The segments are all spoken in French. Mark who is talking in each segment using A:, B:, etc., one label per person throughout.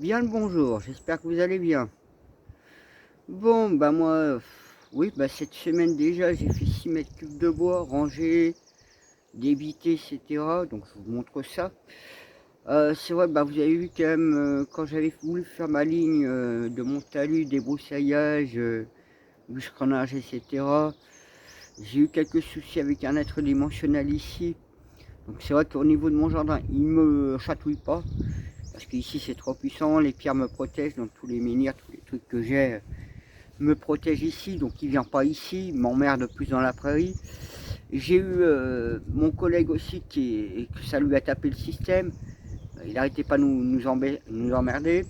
A: Bien le bonjour, j'espère que vous allez bien. Bon, bah moi, oui, bah cette semaine déjà, j'ai fait 6 mètres cubes de bois, rangé, débité, etc. Donc je vous montre ça. C'est vrai, bah vous avez vu quand même, quand j'avais voulu faire ma ligne de mon talus, débroussaillage, bûcheronnage, etc. J'ai eu quelques soucis avec un être dimensionnel ici. Donc c'est vrai qu'au niveau de mon jardin, il me chatouille pas. Parce qu'ici c'est trop puissant, les pierres me protègent, donc tous les menhirs, tous les trucs que j'ai me protègent ici, donc il vient pas ici, il m'emmerde plus dans la prairie. J'ai eu mon collègue aussi que ça lui a tapé le système, il n'arrêtait pas de nous emmerder.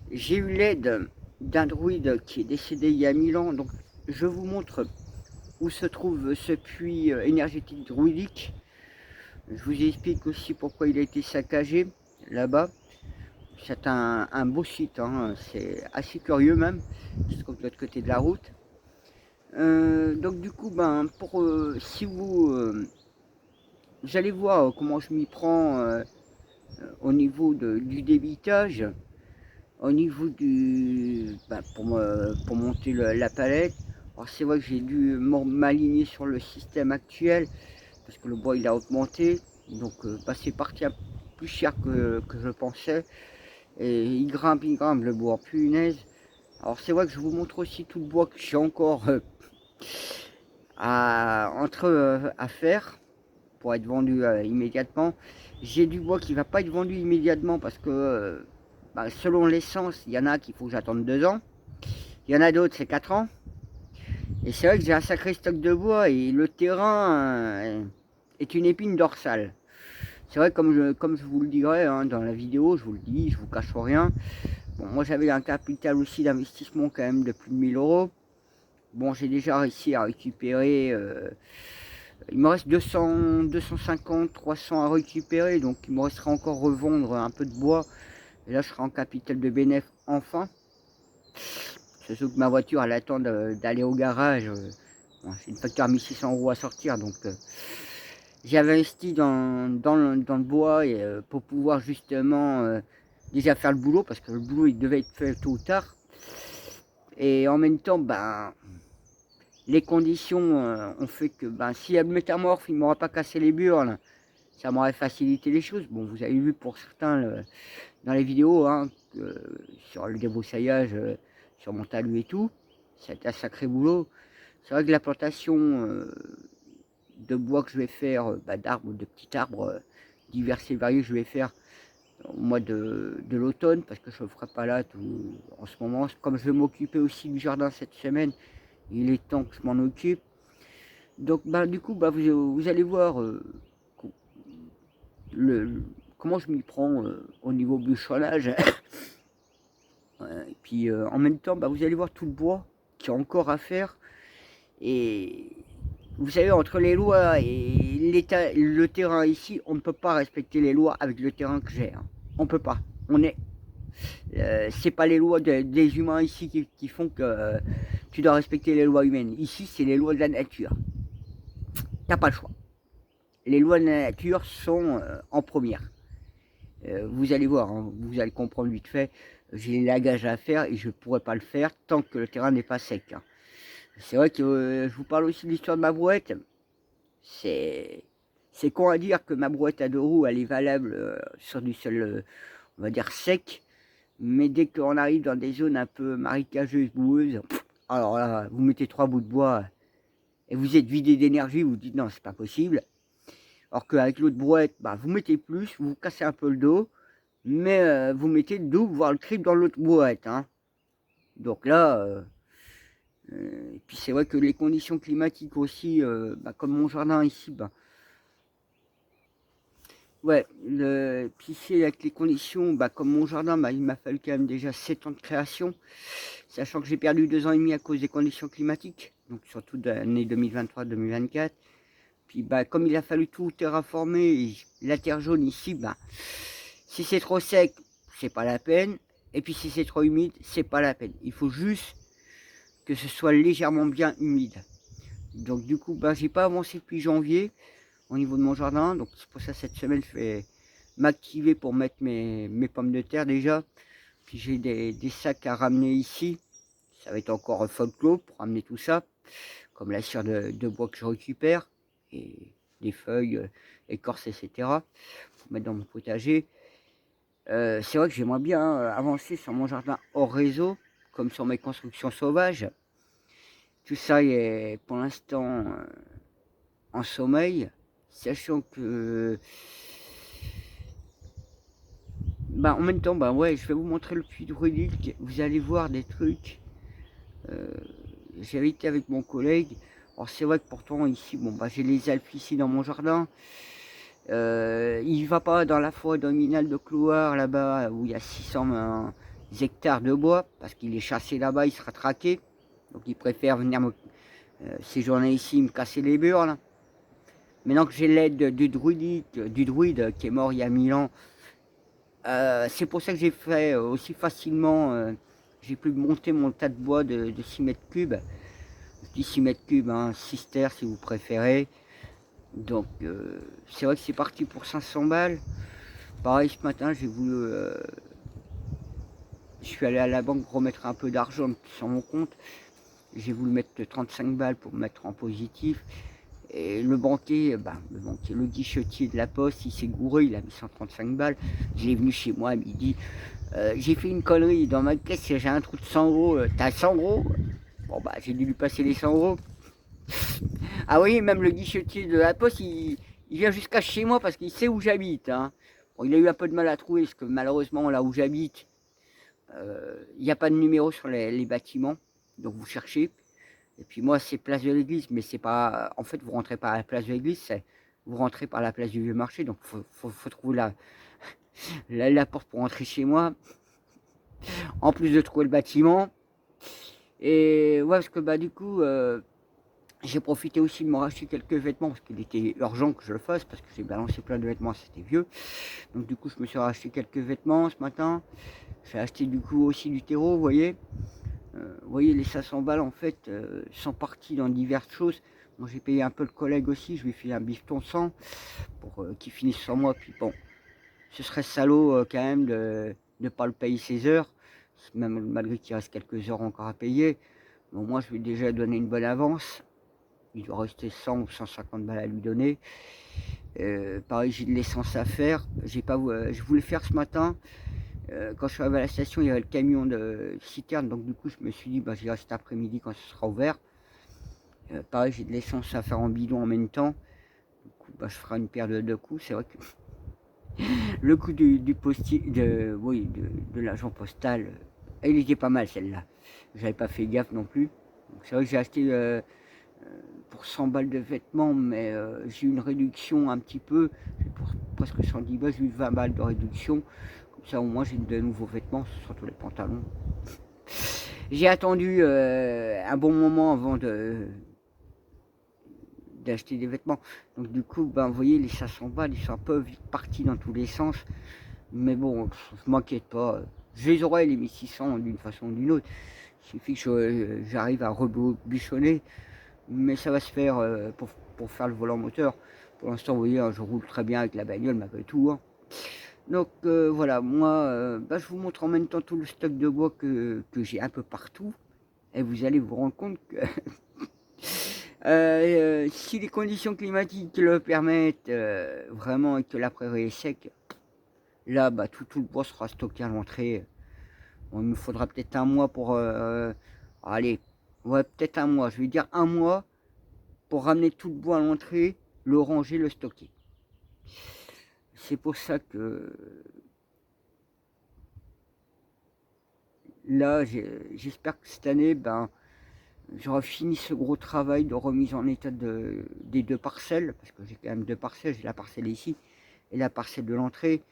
A: J'ai eu l'aide d'un druide qui est décédé il y a 1000 ans, donc je vous montre où se trouve ce puits énergétique druidique. Je vous explique aussi pourquoi il a été saccagé là-bas. C'est un beau site, hein. C'est assez curieux même, qui se trouve de l'autre côté de la route. Donc du coup, ben, si vous allez voir comment je m'y prends au niveau du débitage, au niveau ben, pour monter la palette. Alors c'est vrai que j'ai dû m'aligner sur le système actuel, parce que le bois il a augmenté, donc bah, c'est parti un peu plus cher que je pensais. Et il grimpe le bois, punaise. Alors c'est vrai que je vous montre aussi tout le bois que j'ai encore à faire pour être vendu immédiatement. J'ai du bois qui ne va pas être vendu immédiatement parce que bah, selon l'essence, il y en a qu'il faut que j'attende 2 ans. Il y en a d'autres, c'est 4 ans. Et c'est vrai que j'ai un sacré stock de bois et le terrain est une épine dorsale. C'est vrai, comme je vous le dirai hein, dans la vidéo, je vous le dis, je vous cache rien. Bon, moi j'avais un capital aussi d'investissement quand même de plus de 1000 euros. Bon, j'ai déjà réussi à récupérer. Il me reste 200, 250, 300 à récupérer. Donc il me restera encore revendre un peu de bois. Et là, je serai en capital de bénéfice enfin. Surtout que ma voiture, elle attend d'aller au garage. Bon, c'est une facture à 1600 € à sortir. Donc j'ai investi dans le bois et, pour pouvoir justement déjà faire le boulot. Parce que le boulot, il devait être fait tôt ou tard. Et en même temps, ben, les conditions ont fait que ben, si le métamorphe il ne m'aurait pas cassé les burnes, ça m'aurait facilité les choses. Bon, vous avez vu pour certains dans les vidéos hein, sur le débroussaillage, sur mon talus et tout, ça a été un sacré boulot. C'est vrai que la plantation de bois que je vais faire, bah, d'arbres, de petits arbres divers et variés, je vais faire au mois de l'automne parce que je ne ferai pas là tout en ce moment. Comme je vais m'occuper aussi du jardin cette semaine, il est temps que je m'en occupe. Donc bah, du coup, bah, vous allez voir le, comment je m'y prends au niveau bûcheronnage. Et puis en même temps, bah, vous allez voir tout le bois qu'il y a encore à faire. Et vous savez, entre les lois et le terrain ici, on ne peut pas respecter les lois avec le terrain que j'ai. Hein. On ne peut pas. C'est pas les lois des humains ici qui font que tu dois respecter les lois humaines. Ici, c'est les lois de la nature. T'as pas le choix. Les lois de la nature sont en première. Vous allez voir, hein, vous allez comprendre vite fait, j'ai les lagages à faire et je ne pourrai pas le faire tant que le terrain n'est pas sec. Hein. C'est vrai que je vous parle aussi de l'histoire de ma brouette. C'est c'est con à dire que ma brouette à 2 roues, elle est valable sur du sol, on va dire sec. Mais dès qu'on arrive dans des zones un peu marécageuses, boueuses, alors là, vous mettez 3 bouts de bois et vous êtes vidé d'énergie, vous dites non, c'est pas possible. Alors qu'avec l'autre brouette, bah, vous mettez plus, vous cassez un peu le dos, mais vous mettez le double, voire le triple dans l'autre brouette. Hein. Donc là, et puis c'est vrai que les conditions climatiques aussi, bah, comme mon jardin ici, bah, ouais, puis c'est avec les conditions, bah, comme mon jardin, bah, il m'a fallu quand même déjà 7 ans de création, sachant que j'ai perdu 2 ans et demi à cause des conditions climatiques, donc surtout de l'année 2023-2024. Puis bah, comme il a fallu tout terraformer, la terre jaune ici, bah, si c'est trop sec, c'est pas la peine. Et puis si c'est trop humide, c'est pas la peine. Il faut juste que ce soit légèrement bien humide. Donc du coup, bah, j'ai pas avancé depuis janvier au niveau de mon jardin. Donc c'est pour ça cette semaine, je vais m'activer pour mettre mes pommes de terre déjà. Puis j'ai des sacs à ramener ici. Ça va être encore un folklore pour ramener tout ça, comme la cire de bois que je récupère, et des feuilles, écorces, etc. Pour mettre dans mon potager. C'est vrai que j'aimerais bien avancer sur mon jardin hors réseau, comme sur mes constructions sauvages. Tout ça est pour l'instant en sommeil, sachant que bah, en même temps, bah ouais, je vais vous montrer le puits druidique. Vous allez voir des trucs. Euh, J'avais été avec mon collègue. Alors c'est vrai que pourtant ici, bon bah j'ai les Alpes ici dans mon jardin. Il va pas dans la forêt dominale de Clouard là-bas où il y a 600 hectares de bois parce qu'il est chassé là-bas, il sera traqué. Donc il préfère venir séjourner ici, me casser les burnes. Maintenant que j'ai l'aide du druide qui est mort il y a 1000 ans, c'est pour ça que j'ai fait aussi facilement. J'ai pu monter mon tas de bois de 6 mètres cubes. Je dis 6 mètres cubes, hein, 6 terres si vous préférez. Donc c'est vrai que c'est parti pour 500 balles. Pareil ce matin, j'ai voulu. Je suis allé à la banque remettre un peu d'argent sur mon compte. J'ai voulu mettre 35 balles pour me mettre en positif. Et le banquier, le guichetier de la poste, il s'est gouré, il a mis 135 balles. Il est venu chez moi, il me dit j'ai fait une connerie dans ma caisse, j'ai un trou de 100 euros, t'as 100 euros? Bon bah j'ai dû lui passer les 100 euros. Ah oui, même le guichetier de la poste, il vient jusqu'à chez moi parce qu'il sait où j'habite. Hein. Bon, il a eu un peu de mal à trouver parce que malheureusement là où j'habite, il n'y a pas de numéro sur les bâtiments, donc vous cherchez. Et puis moi c'est place de l'église, mais c'est pas. En fait vous rentrez pas à la place de l'église, vous rentrez par la place du vieux marché, donc faut trouver la porte pour rentrer chez moi. En plus de trouver le bâtiment. Et ouais parce que bah du coup j'ai profité aussi de me racheter quelques vêtements parce qu'il était urgent que je le fasse parce que j'ai balancé plein de vêtements, c'était vieux. Donc du coup je me suis racheté quelques vêtements ce matin. J'ai acheté du coup aussi du terreau, vous voyez. Vous voyez les 500 balles en fait sont partis dans diverses choses. Moi j'ai payé un peu le collègue aussi, je lui ai fait un bifton sans pour qu'il finisse sans moi. Puis bon, ce serait salaud quand même de ne pas le payer ses heures, même malgré qu'il reste quelques heures encore à payer. Bon, moi je lui ai déjà donné une bonne avance. Il doit rester 100 ou 150 balles à lui donner. Pareil, j'ai de l'essence à faire. Je voulais faire ce matin. Quand je suis arrivé à la station, il y avait le camion de citerne. Donc du coup, je me suis dit, j'irai cet après-midi quand ce sera ouvert. Pareil, j'ai de l'essence à faire en bidon en même temps. Du coup, je ferai une paire de deux coups. C'est vrai que le coup du postier, de l'agent postal, il était pas mal celle-là. J'avais pas fait gaffe non plus. C'est vrai que j'ai acheté pour 100 balles de vêtements, mais j'ai eu une réduction un petit peu, pour presque 110 balles, j'ai eu 20 balles de réduction, comme ça au moins j'ai de nouveaux vêtements, surtout les pantalons. J'ai attendu un bon moment avant d'acheter des vêtements, donc du coup, vous voyez, les 500 balles, ils sont un peu vite partis dans tous les sens, mais bon, je m'inquiète pas, je les aurai les 1600 d'une façon ou d'une autre, il suffit que j'arrive à rebouchonner. Mais ça va se faire pour faire le volant moteur. Pour l'instant, vous voyez, je roule très bien avec la bagnole, malgré tout. Hein. Donc voilà, moi, je vous montre en même temps tout le stock de bois que j'ai un peu partout. Et vous allez vous rendre compte que si les conditions climatiques le permettent vraiment et que la prairie est sec, là, tout le bois sera stocké à l'entrée. Bon, il me faudra peut-être un mois pour... allez, ouais, peut-être un mois. Je vais dire un mois pour ramener tout le bois à l'entrée, le ranger, le stocker. C'est pour ça que là, j'espère que cette année, j'aurai fini ce gros travail de remise en état des deux parcelles, parce que j'ai quand même deux parcelles, j'ai la parcelle ici et la parcelle de l'entrée.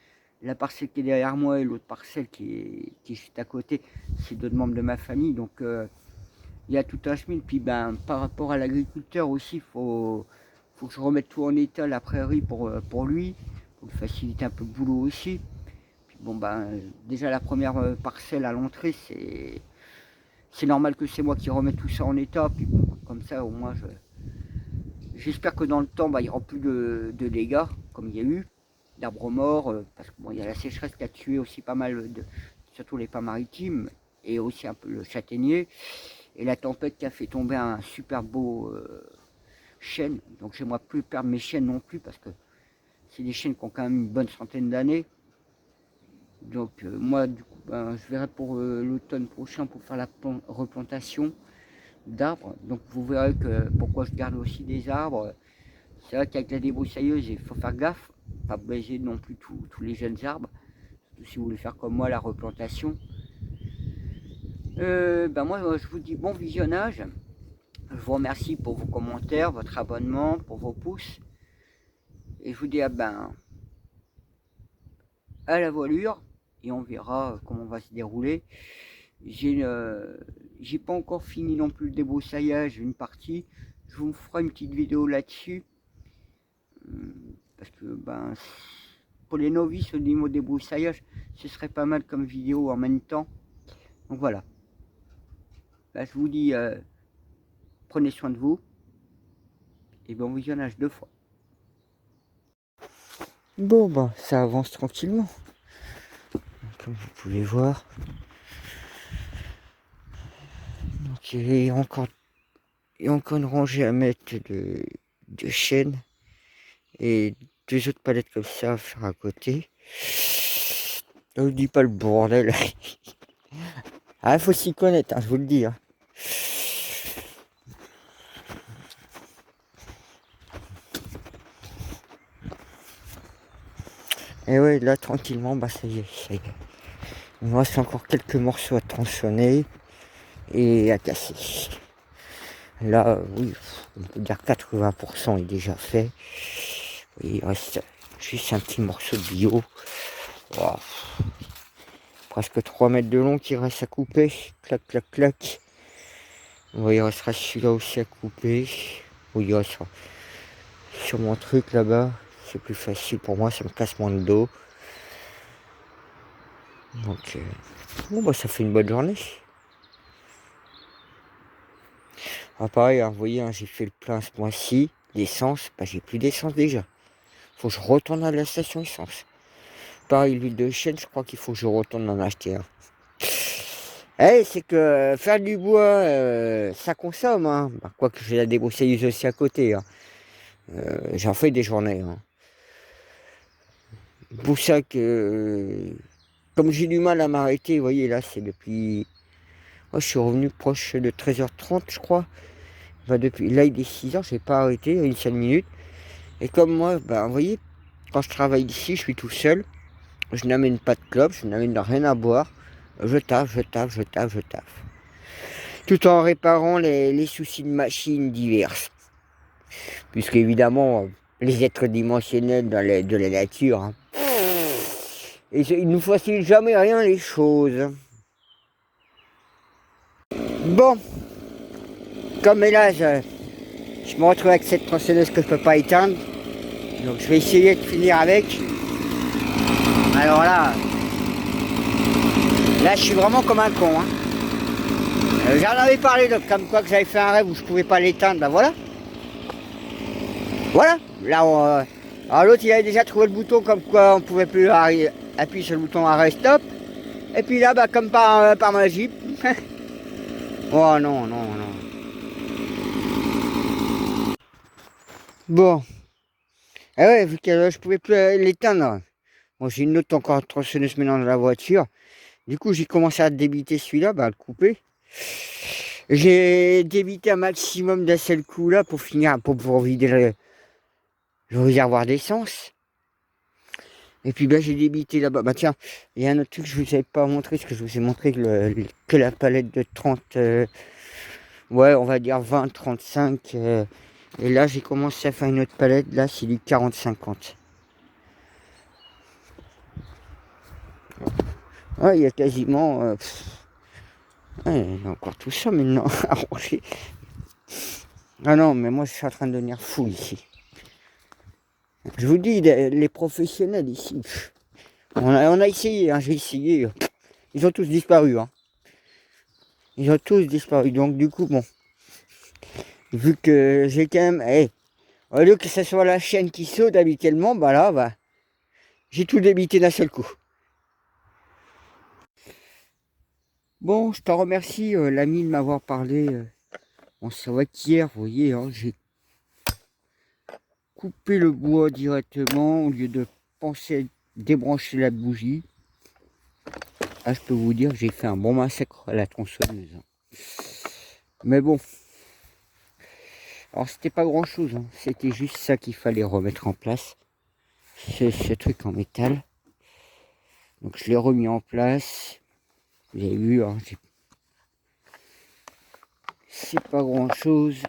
A: La parcelle qui est derrière moi et l'autre parcelle qui est juste à côté, c'est deux membres de ma famille, donc il y a tout un chemin. Puis par rapport à l'agriculteur aussi, faut que je remette tout en état, la prairie pour lui, pour lui faciliter un peu le boulot aussi. Puis bon déjà la première parcelle à l'entrée, c'est normal que c'est moi qui remette tout ça en état. Puis bon, comme ça au moins j'espère que dans le temps il n'y aura plus de dégâts comme il y a eu, d'arbres morts, parce que bon il y a la sécheresse qui a tué aussi pas mal surtout les pins maritimes, et aussi un peu le châtaignier, et la tempête qui a fait tomber un super beau chêne. Donc j'aimerais plus perdre mes chênes non plus, parce que c'est des chênes qui ont quand même une bonne centaine d'années. Donc moi du coup ben, je verrai pour l'automne prochain pour faire la replantation d'arbres. Donc vous verrez que pourquoi je garde aussi des arbres. C'est vrai qu'avec la débroussailleuse il faut faire gaffe, pas baiser non plus tous les jeunes arbres, surtout si vous voulez faire comme moi la replantation. Ben moi je vous dis bon visionnage. Je vous remercie pour vos commentaires, votre abonnement, pour vos pouces. Et je vous dis à la voilure. Et on verra comment on va se dérouler. J'ai pas encore fini non plus le débroussaillage, une partie. Je vous ferai une petite vidéo là-dessus. Parce que ben, pour les novices au niveau débroussaillage, ce serait pas mal comme vidéo en même temps. Donc voilà. Là, je vous dis, prenez soin de vous. Et bon visionnage 2 fois. Bon, bah, ça avance tranquillement. Comme vous pouvez voir. Donc, il y a encore une rangée à mettre de chêne. Et 2 autres palettes comme ça à faire à côté. Je vous dis pas le bordel. Ah, faut s'y connaître, hein, je vous le dis. Hein. Et ouais, là, tranquillement, bah ça y est, ça y est. Il me reste encore quelques morceaux à tronçonner et à casser. Là, oui, on peut dire 80% est déjà fait. Il reste juste un petit morceau de bio. Wow. Presque 3 mètres de long qui reste à couper. Clac, clac, clac. Bon, il restera celui-là aussi à couper. Oui, il restera sur mon truc là-bas. C'est plus facile pour moi, ça me casse moins le dos. Donc, bon, bah, ça fait une bonne journée. Ah, pareil, hein, vous voyez, hein, j'ai fait le plein ce mois-ci d'essence. Bah, j'ai plus d'essence déjà. Faut que je retourne à la station essence. Pareil, l'huile de chêne, je crois qu'il faut que je retourne en acheter un. C'est que faire du bois, ça consomme. Hein. Bah, quoique j'ai la débroussailleuse aussi à côté. Hein. J'en fais des journées. Hein. Pour ça que, comme j'ai du mal à m'arrêter, vous voyez, là, c'est depuis... Oh, je suis revenu proche de 13h30, je crois. Bah, depuis... Là, il est 6h, je n'ai pas arrêté, une seule minute. Et comme moi, bah, vous voyez, quand je travaille ici, je suis tout seul. Je n'amène pas de clope, je n'amène rien à boire. Je taffe. Tout en réparant les soucis de machines diverses. Puisque évidemment, les êtres dimensionnels de la nature, hein, ils ne facilitent jamais rien les choses. Bon, comme hélas, je me retrouve avec cette tronçonneuse que je ne peux pas éteindre. Donc je vais essayer de finir avec. Alors là je suis vraiment comme un con. Hein. J'en avais parlé, donc, comme quoi que j'avais fait un rêve où je pouvais pas l'éteindre, ben voilà. Voilà, là alors l'autre il avait déjà trouvé le bouton comme quoi on pouvait plus appuyer sur le bouton arrêt stop. Et puis là, bah, comme par magie. Oh non. Bon. Ah ouais, vu que je pouvais plus l'éteindre. Bon, j'ai une autre encore tronçonneuse maintenant dans la voiture. Du coup, j'ai commencé à débiter celui-là, bah, à le couper. J'ai débité un maximum d'un seul coup là pour finir, pour pouvoir vider le réservoir d'essence. Et puis bah, j'ai débité là-bas. Bah tiens, il y a un autre truc que je vous avais pas montré, parce que je vous ai montré que la palette de 30, ouais, on va dire 20, 35. Et là, j'ai commencé à faire une autre palette. Là, c'est du 40-50. Ouais, il y a quasiment... ouais, il y a encore tout ça maintenant à ranger. Ah non, mais moi, je suis en train de devenir fou ici. Je vous dis, les professionnels ici, on a essayé, hein, j'ai essayé. Ils ont tous disparu. Hein. Ils ont tous disparu. Donc, du coup, bon, vu que j'ai quand même... au lieu que ce soit la chaîne qui saute habituellement, bah là, bah, j'ai tout débité d'un seul coup. Bon, je te remercie l'ami de m'avoir parlé. Bon, c'est vrai qu'hier, vous voyez, hein, j'ai coupé le bois directement au lieu de penser à débrancher la bougie. Ah, je peux vous dire que j'ai fait un bon massacre à la tronçonneuse. Mais bon, alors c'était pas grand chose, hein. C'était juste ça qu'il fallait remettre en place. C'est ce truc en métal. Donc je l'ai remis en place. Vous avez vu, hein, c'est pas grand chose.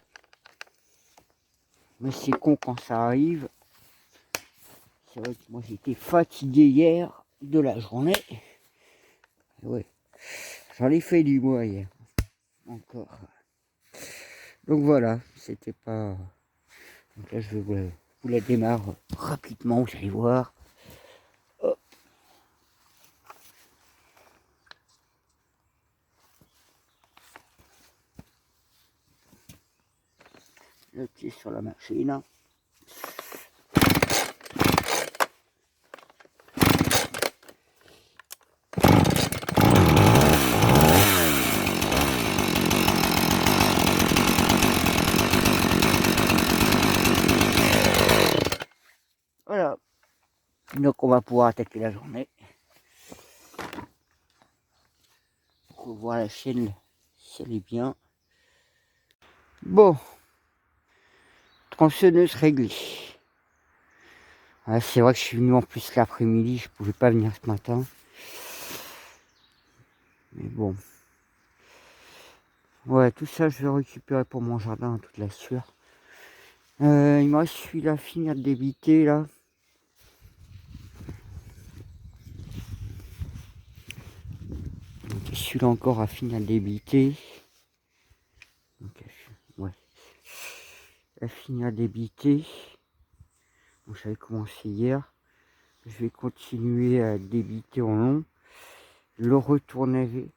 A: Mais c'est con quand ça arrive. C'est vrai que moi j'étais fatigué hier de la journée. Ouais, j'en ai fait du bois hier. Encore. Donc voilà, c'était pas. Donc là je vous la démarre rapidement, vous allez voir. Hop. Le pied sur la machine. Voilà. Donc on va pouvoir attaquer la journée. Pour voir la chaîne si elle est bien. Bon. Tronçonneuse réglée. Ouais, c'est vrai que je suis venu en plus l'après-midi, je pouvais pas venir ce matin. Mais bon. Ouais, tout ça je vais récupérer pour mon jardin, toute la sueur. Il me reste celui-là à finir de débiter là. Donc celui-là encore à finir de débiter. Donc, ouais. À finir de débiter. Donc j'avais commencé hier. Je vais continuer à débiter en long. Le retourner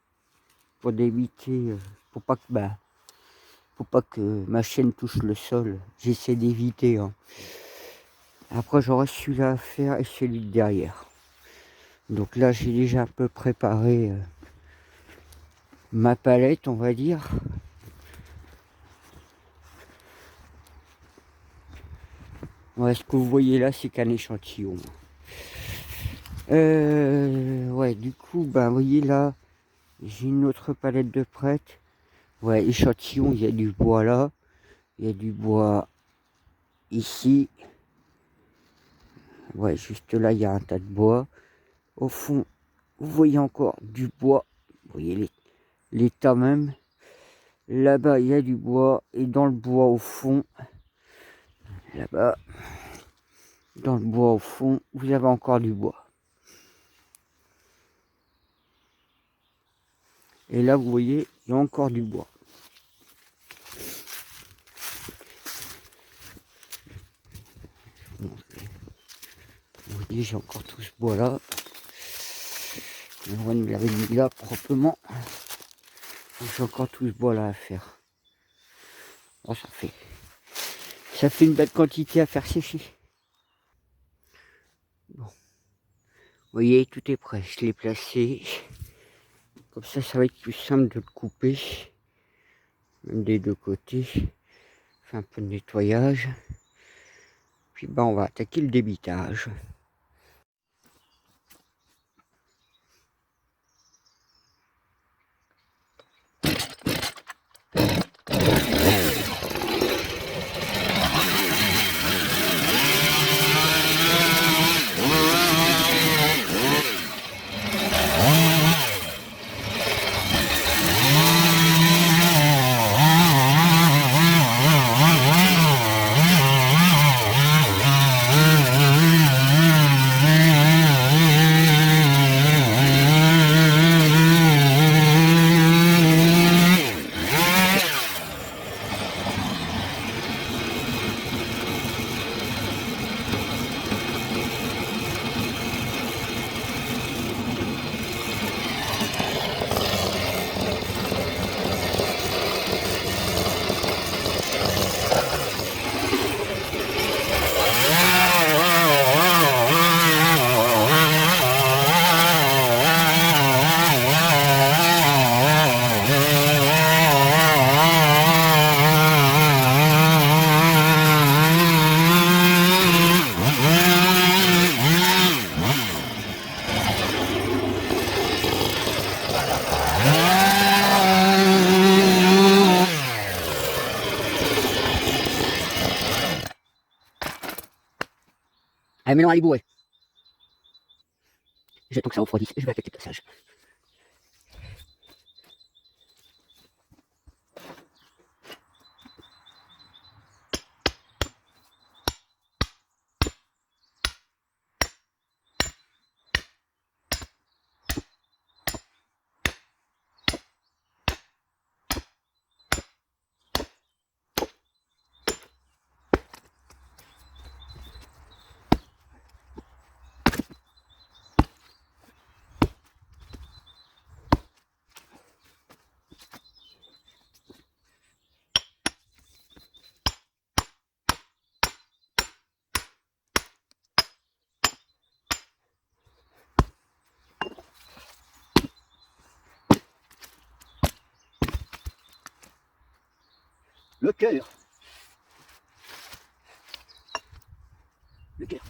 A: pour débiter, pour pas que ma chaîne touche le sol. J'essaie d'éviter. Hein. Après j'aurai celui-là à faire et celui de derrière. Donc là j'ai déjà un peu préparé ma palette, on va dire. Ouais, ce que vous voyez là, c'est qu'un échantillon. Ouais, du coup, vous voyez là, j'ai une autre palette de prête. Ouais, échantillon, il y a du bois là. Il y a du bois ici. Ouais, juste là, il y a un tas de bois. Au fond, vous voyez encore du bois. Vous voyez les tas même. Là-bas, il y a du bois. Et dans le bois au fond, là-bas, dans le bois au fond, vous avez encore du bois. Et là, vous voyez, il y a encore du bois. Vous voyez, j'ai encore tout ce bois là. On l'avait mis là proprement. J'ai encore tout ce bois là à faire. Bon, ça fait une belle quantité à faire sécher. Bon. Vous voyez, tout est prêt. Je l'ai placé. Comme ça va être plus simple de le couper. Même des deux côtés. Fait un peu de nettoyage. Puis on va attaquer le débitage. Allez, maintenant, allez bourrer. J'attends que ça refroidisse, je vais attaquer le passage. Le cœur. Le cœur.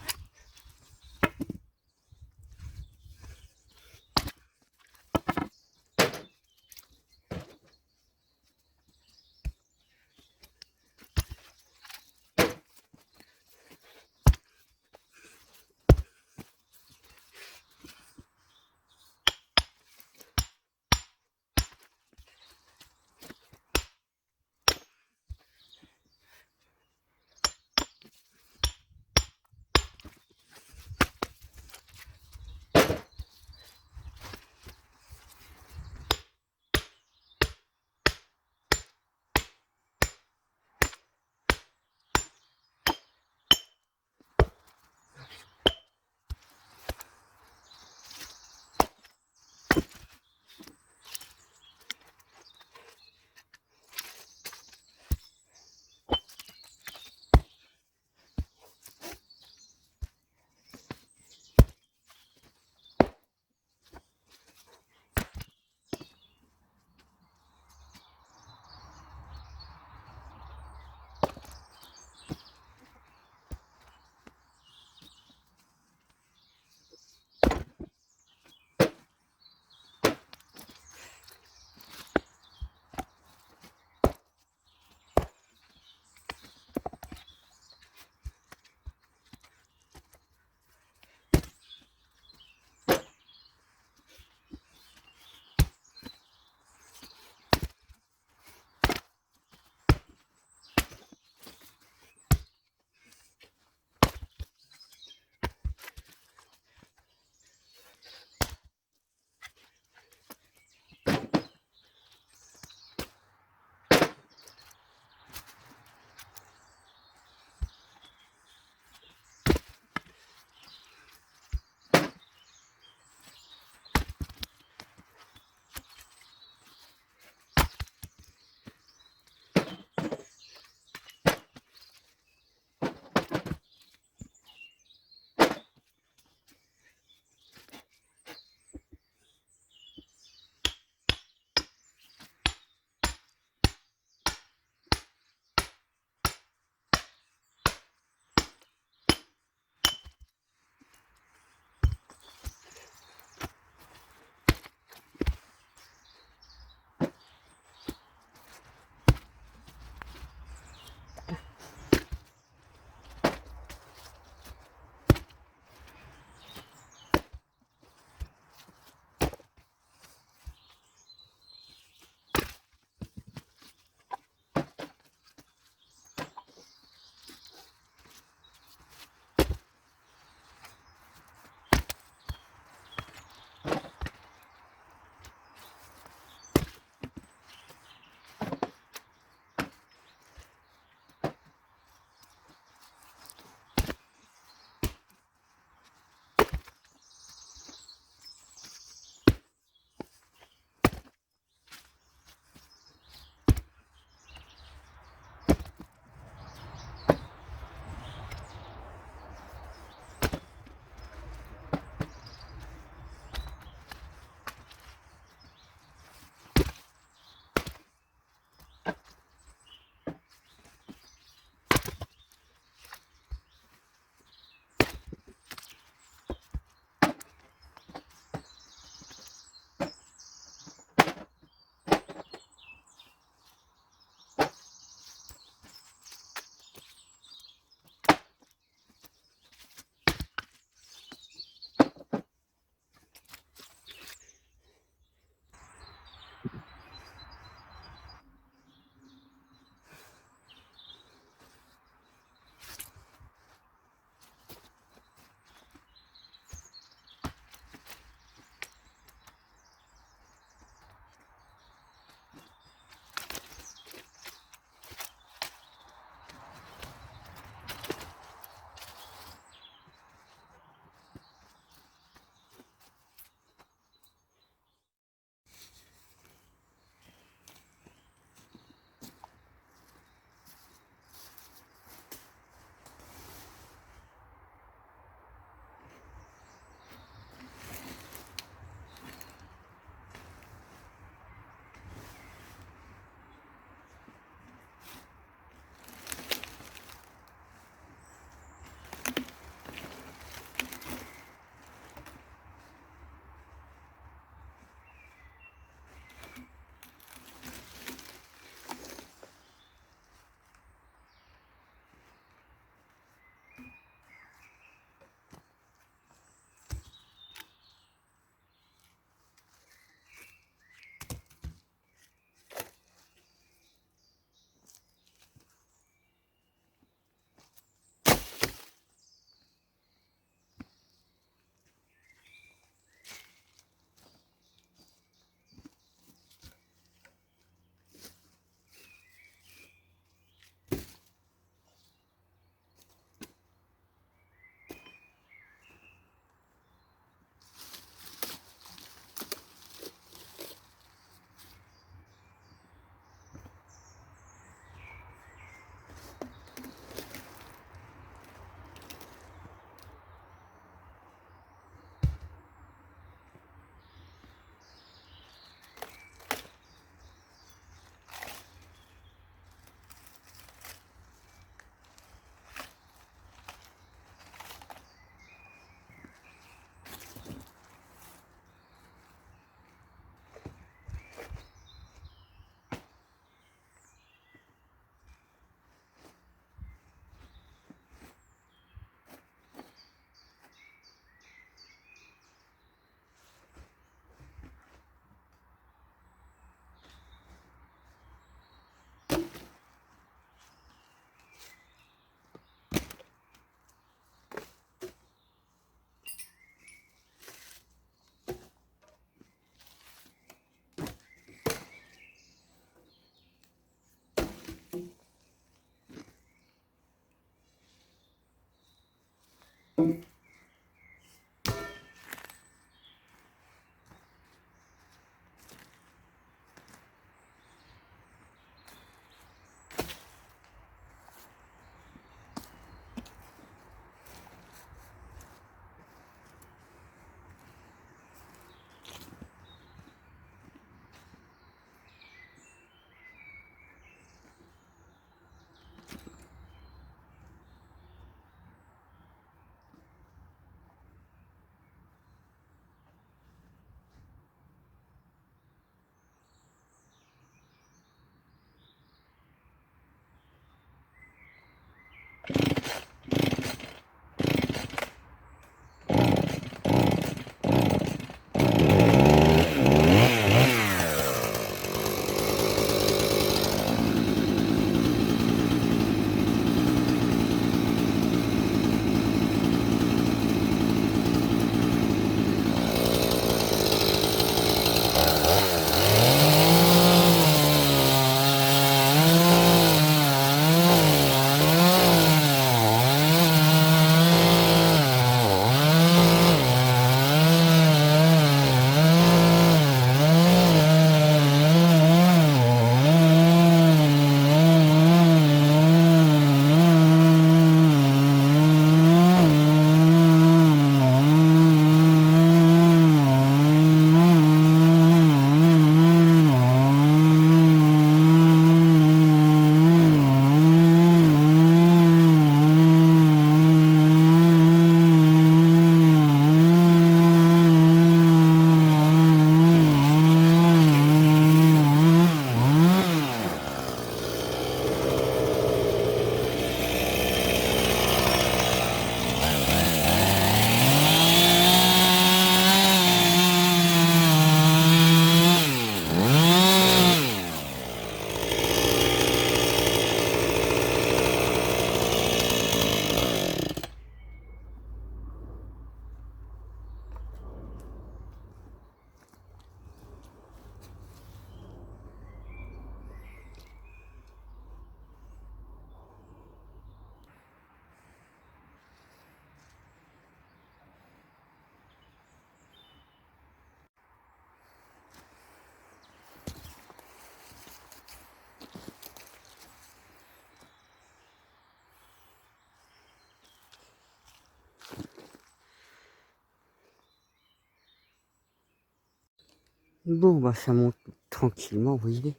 A: Bon, bah ça monte tranquillement, vous voyez.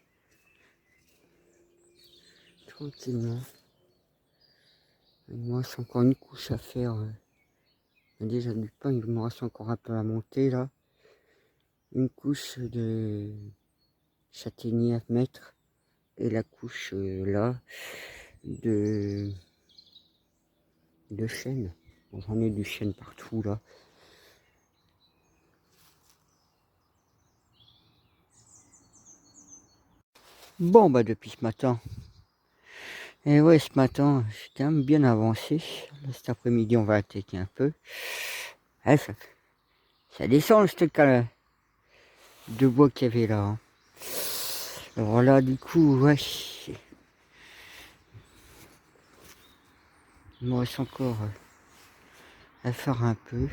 A: Tranquillement. Il me reste encore une couche à faire. Déjà du pain, il me reste encore un peu à monter là. Une couche de châtaignier à mettre. Et la couche là de chêne. Bon, j'en ai du chêne partout là. Bon, bah depuis ce matin. Et ouais, ce matin, j'ai quand même bien avancé. Là, cet après-midi, on va attaquer un peu. Ouais, ça descend ce truc de bois qu'il y avait là. Hein. Alors là, du coup, ouais. Il me reste encore à faire un peu.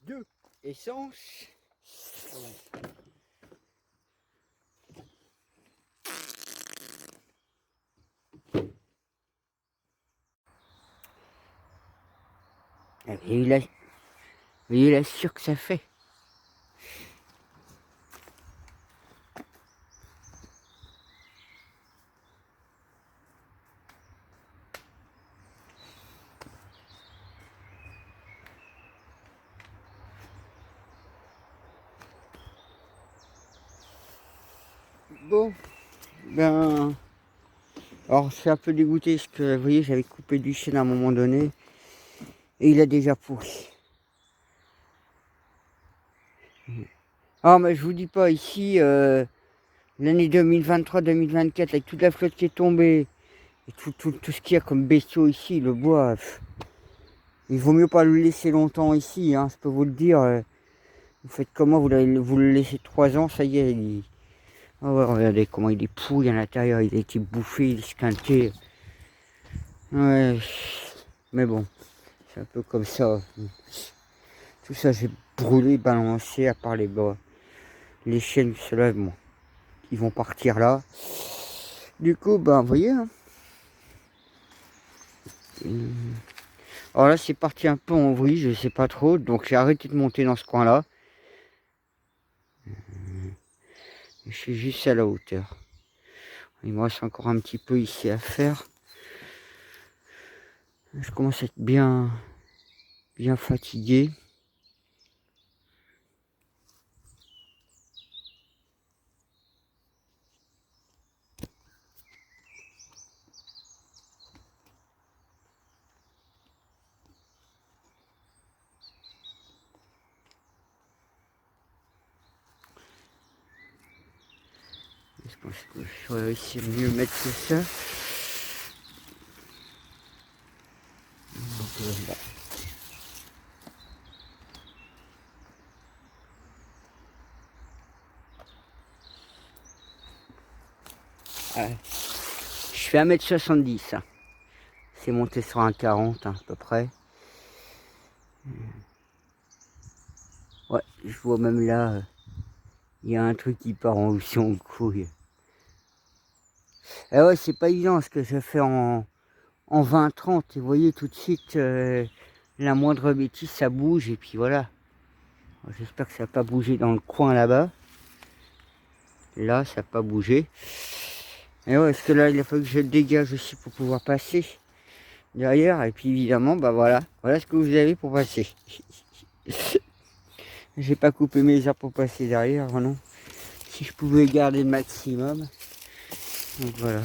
A: 2 essence. Vous voyez la sûre que ça fait. Bon, ben, alors je suis un peu dégoûté parce que vous voyez j'avais coupé du chêne à un moment donné et il a déjà pourri. Ah mais je vous dis pas ici l'année 2023-2024 avec toute la flotte qui est tombée et tout ce qu'il y a comme bestiaux ici, le bois. Il vaut mieux pas le laisser longtemps ici, hein, je peux vous le dire. Vous faites comment, vous le laissez 3 ans, ça y est. Ah ouais, regardez comment il est pourri à l'intérieur, il a été bouffé, il est squinté. Ouais, mais bon, c'est un peu comme ça. Tout ça, j'ai brûlé, balancé, à part les chiennes qui se lèvent, bon, ils vont partir là. Du coup, ben, vous voyez, hein. Alors là, c'est parti un peu en vrille, je sais pas trop, donc j'ai arrêté de monter dans ce coin-là. Je suis juste à la hauteur. Il me reste encore un petit peu ici à faire. Je commence à être bien fatigué. Je pense que je vais réussir à mieux mettre que ça. Donc, voilà. Ouais. Je fais 1m70. Hein. C'est monté sur un 40 hein, à peu près. Ouais, je vois même là, il y a un truc qui part en couille. Et ouais, c'est pas évident ce que je fais en 20-30. Et vous voyez tout de suite, la moindre bêtise, ça bouge. Et puis voilà. J'espère que ça n'a pas bougé dans le coin là-bas. Là, ça n'a pas bougé. Et ouais, parce que là, il a fallu que je le dégage aussi pour pouvoir passer derrière. Et puis évidemment, bah voilà. Voilà ce que vous avez pour passer. J'ai pas coupé mes arbres pour passer derrière, non. Si je pouvais garder le maximum. Donc voilà.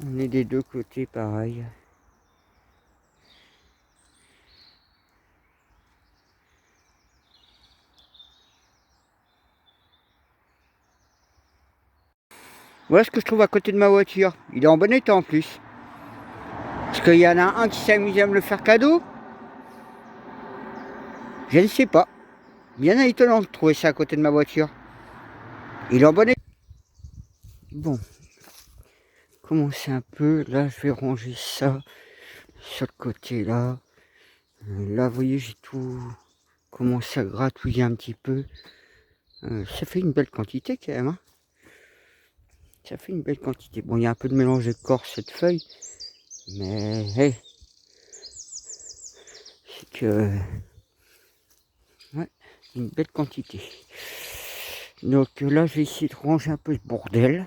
A: On est des deux côtés pareil. Voilà ce que je trouve à côté de ma voiture. Il est en bon état en plus. Parce qu'il y en a un qui s'amuse à me le faire cadeau. Je ne sais pas. Bien étonnant de trouver ça à côté de ma voiture. Il est en bon état. Bon. Commencer un peu. Là, je vais ranger ça sur le côté là. Là, vous voyez, j'ai tout commencé à gratouiller un petit peu. Ça fait une belle quantité quand même. Hein. Ça fait une belle quantité. Bon, il y a un peu de mélange d'écorce et de feuilles. Mais, hey, c'est que... Ouais, une belle quantité. Donc là, je vais essayer de ranger un peu ce bordel.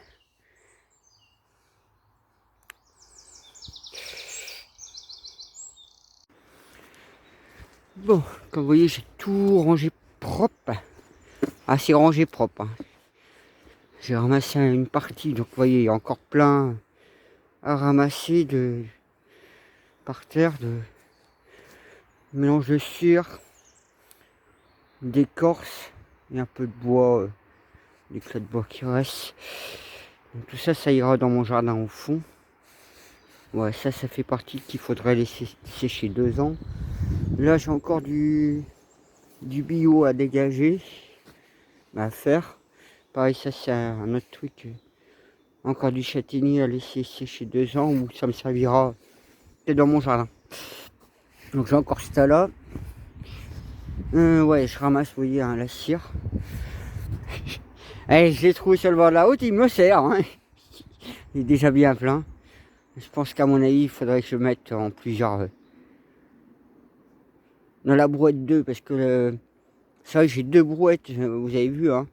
A: Bon, comme vous voyez, j'ai tout rangé propre. Assez rangé propre. Hein. J'ai ramassé une partie, donc vous voyez, il y a encore plein à ramasser par terre de mélange de cire, d'écorce et un peu de bois, l'éclat de bois qui reste. Donc tout ça, ça ira dans mon jardin au fond. Ouais, ça fait partie qu'il faudrait laisser sécher 2 ans. Là, j'ai encore du bio à dégager, à faire. Pareil, ça c'est un autre truc. Encore du châtaignier à laisser sécher 2 ans où ça me servira peut-être dans mon jardin. Donc j'ai encore ça là. Ouais, je ramasse, vous voyez, hein, la cire. Je l'ai trouvé sur le bord de la route, il me sert. Hein. Il est déjà bien plein. Je pense qu'à mon avis, il faudrait que je mette en plusieurs... dans la brouette 2, parce que... c'est vrai que j'ai 2 brouettes, vous avez vu. Hein.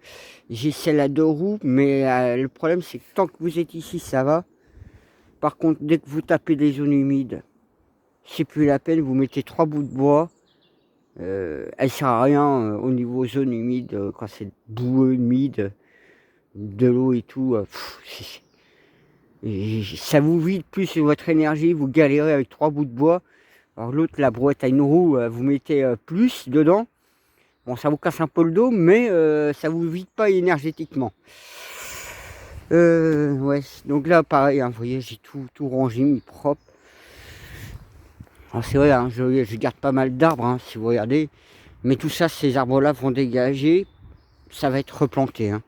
A: J'ai celle à 2 roues, mais le problème, c'est que tant que vous êtes ici, ça va. Par contre, dès que vous tapez des zones humides, c'est plus la peine, vous mettez 3 bouts de bois. Elle sert à rien au niveau zone humide, quand c'est boueux, humide, de l'eau et tout. Ça vous vide plus votre énergie, vous galérez avec 3 bouts de bois. Alors l'autre, la brouette à une roue, vous mettez plus dedans. Bon, ça vous casse un peu le dos, mais ça vous vide pas énergétiquement. Ouais, donc là, pareil, hein, vous voyez, j'ai tout rangé, mis propre. Alors c'est vrai, hein, je garde pas mal d'arbres, hein, si vous regardez. Mais tout ça, ces arbres-là vont dégager. Ça va être replanté. Hein.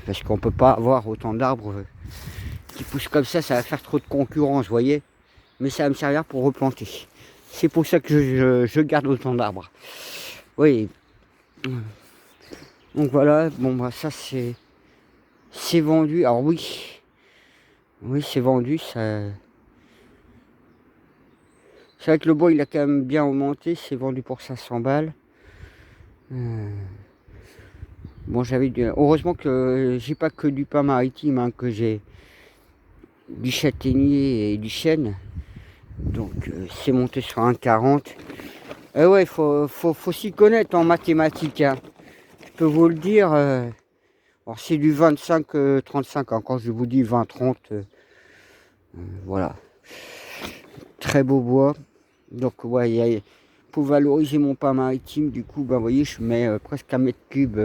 A: Parce qu'on peut pas avoir autant d'arbres qui poussent comme ça va faire trop de concurrence, vous voyez. Mais ça va me servir pour replanter. C'est pour ça que je garde autant d'arbres. Oui. Donc voilà, bon bah ça c'est vendu. Alors oui, c'est vendu. Ça, c'est vrai que le bois il a quand même bien augmenté. C'est vendu pour 500 balles. Bon, heureusement que j'ai pas que du pin maritime, hein, que j'ai du châtaignier et du chêne. Donc c'est monté sur 1,40. Et ouais, faut s'y connaître en mathématiques. Hein. Je peux vous le dire. Alors c'est du 25-35. Hein, quand je vous dis 20-30, voilà. Très beau bois. Donc ouais, pour valoriser mon pain maritime, du coup, bah, vous voyez, je mets presque 1 mètre cube.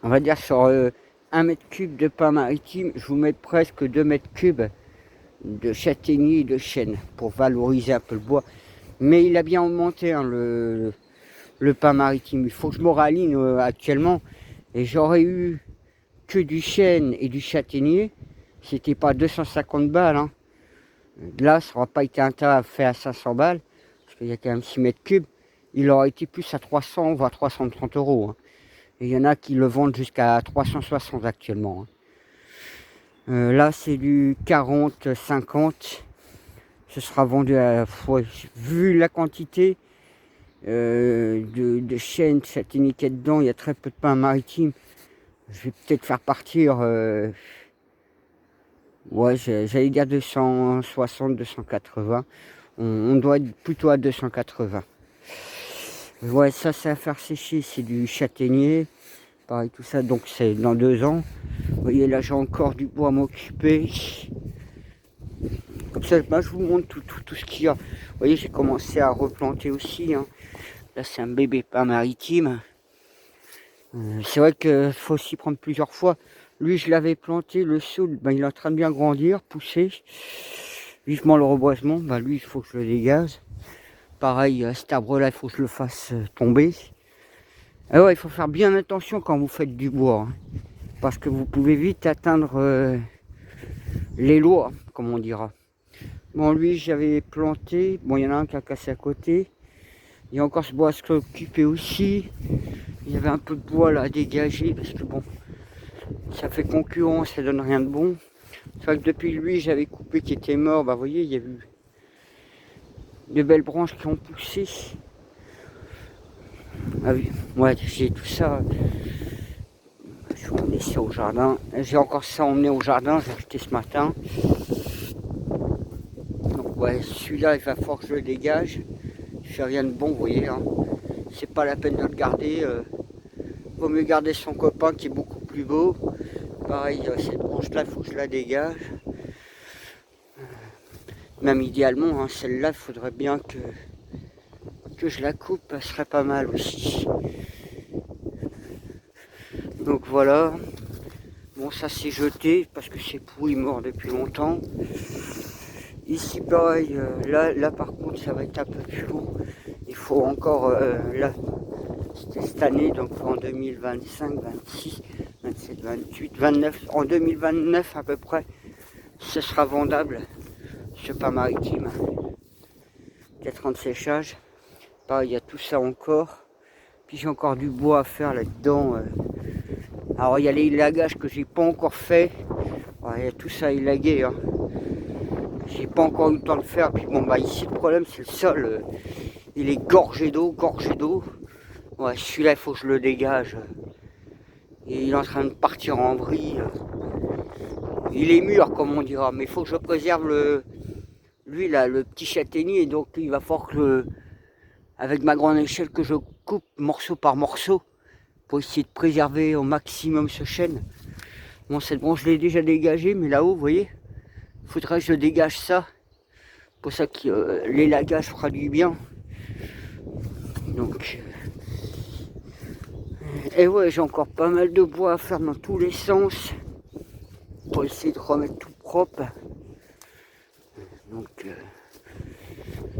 A: On va dire sur 1 mètre cube de pain maritime, je vous mets presque 2 mètres cubes de châtaignier et de chêne pour valoriser un peu le bois. Mais il a bien augmenté, hein, le pain maritime. Il faut que je me raligne actuellement. Et j'aurais eu que du chêne et du châtaignier. C'était pas 250 balles. Hein. Là, ça n'aura pas été intérêt fait à 500 balles. Parce qu'il y a quand même 6 mètres cubes. Il aurait été plus à 300 voire 330 euros. Hein. Et il y en a qui le vendent jusqu'à 360 actuellement. Hein. Là, c'est du 40-50. Ce sera vendu à... Ouais, vu la quantité de chêne, de châtaignier qu'il y a dedans, il y a très peu de pain maritime. Je vais peut-être faire partir... ouais, j'allais dire 260, 280. On doit être plutôt à 280. Ouais, ça, c'est à faire sécher. C'est du châtaignier. Pareil, tout ça. Donc, c'est dans 2 ans. Vous voyez, là, j'ai encore du bois à m'occuper. Comme ça, bah, je vous montre tout ce qu'il y a. Vous voyez, j'ai commencé à replanter aussi. Hein. Là, c'est un bébé pain maritime. C'est vrai qu'il faut s'y prendre plusieurs fois. Lui, je l'avais planté, le saule, ben, il est en train de bien grandir, pousser. Vivement le reboisement, ben, lui, il faut que je le dégage. Pareil, cet arbre-là, il faut que je le fasse tomber. Et ouais, il faut faire bien attention quand vous faites du bois. Hein, parce que vous pouvez vite atteindre les lois, comme on dira. Bon, lui, j'avais planté. Bon, il y en a un qui a cassé à côté. Il y a encore ce bois à s'occuper aussi. Il y avait un peu de bois là à dégager parce que bon, ça fait concurrence, ça donne rien de bon. C'est vrai que depuis lui, j'avais coupé qui était mort. Bah, vous voyez, il y a eu de belles branches qui ont poussé. Ah oui, ouais, j'ai tout ça. Je vais emmener ça au jardin. J'ai encore ça emmené au jardin, j'ai acheté ce matin. Donc ouais, celui-là, il va falloir que je le dégage. Je fais rien de bon, vous voyez. Hein. C'est pas la peine de le garder. Vaut mieux garder son copain qui est beaucoup plus beau. Pareil, cette branche-là, il faut que je la dégage. Même idéalement, hein, celle-là, il faudrait bien que je la coupe, elle serait pas mal aussi. Donc voilà. Bon, ça c'est jeté parce que c'est pourri, mort depuis longtemps. Ici, pareil, là par contre, ça va être un peu plus long. Il faut encore, là, c'était cette année, donc en 2025, 26, 27, 28, 29, en 2029 à peu près, ce sera vendable, ce pain maritime. 4 ans de séchage. Pareil, il y a tout ça encore. Puis j'ai encore du bois à faire là-dedans. Alors il y a les élagages que j'ai pas encore fait. Ouais, il y a tout ça élagué. Hein. J'ai pas encore eu le temps de faire. Puis bon, bah ici le problème c'est le sol. Il est gorgé d'eau, Ouais, celui-là il faut que je le dégage. Et il est en train de partir en vrille. Il est mûr comme on dira. Mais il faut que je préserve lui là, le petit châtaignier. Donc il va falloir que avec ma grande échelle que je coupe morceau par morceau. Pour essayer de préserver au maximum ce chêne. Bon, cette branche, je l'ai déjà dégagée, mais là-haut, vous voyez, il faudrait que je dégage ça. Pour ça que l'élagage fera du bien. Donc, et ouais, j'ai encore pas mal de bois à faire dans tous les sens. Pour essayer de remettre tout propre. Donc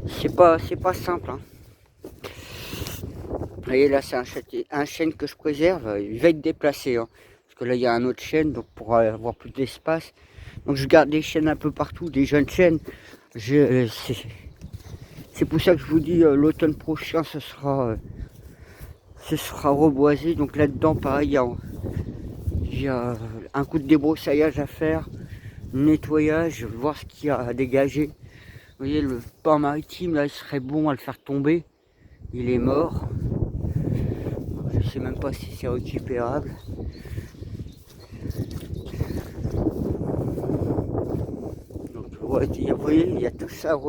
A: c'est pas simple, hein. Vous voyez là, c'est un chêne que je préserve, il va être déplacé, hein, parce que là il y a un autre chêne, donc pour avoir plus d'espace. Donc je garde des chênes un peu partout, des jeunes chênes. C'est pour ça que je vous dis l'automne prochain ce sera reboisé. Donc là-dedans pareil, il y a un coup de débroussaillage à faire, nettoyage, voir ce qu'il y a à dégager. Vous voyez le pin maritime là, il serait bon à le faire tomber. Il est mort. Je sais même pas si c'est récupérable. Donc ouais, vous voyez, il y a tout ça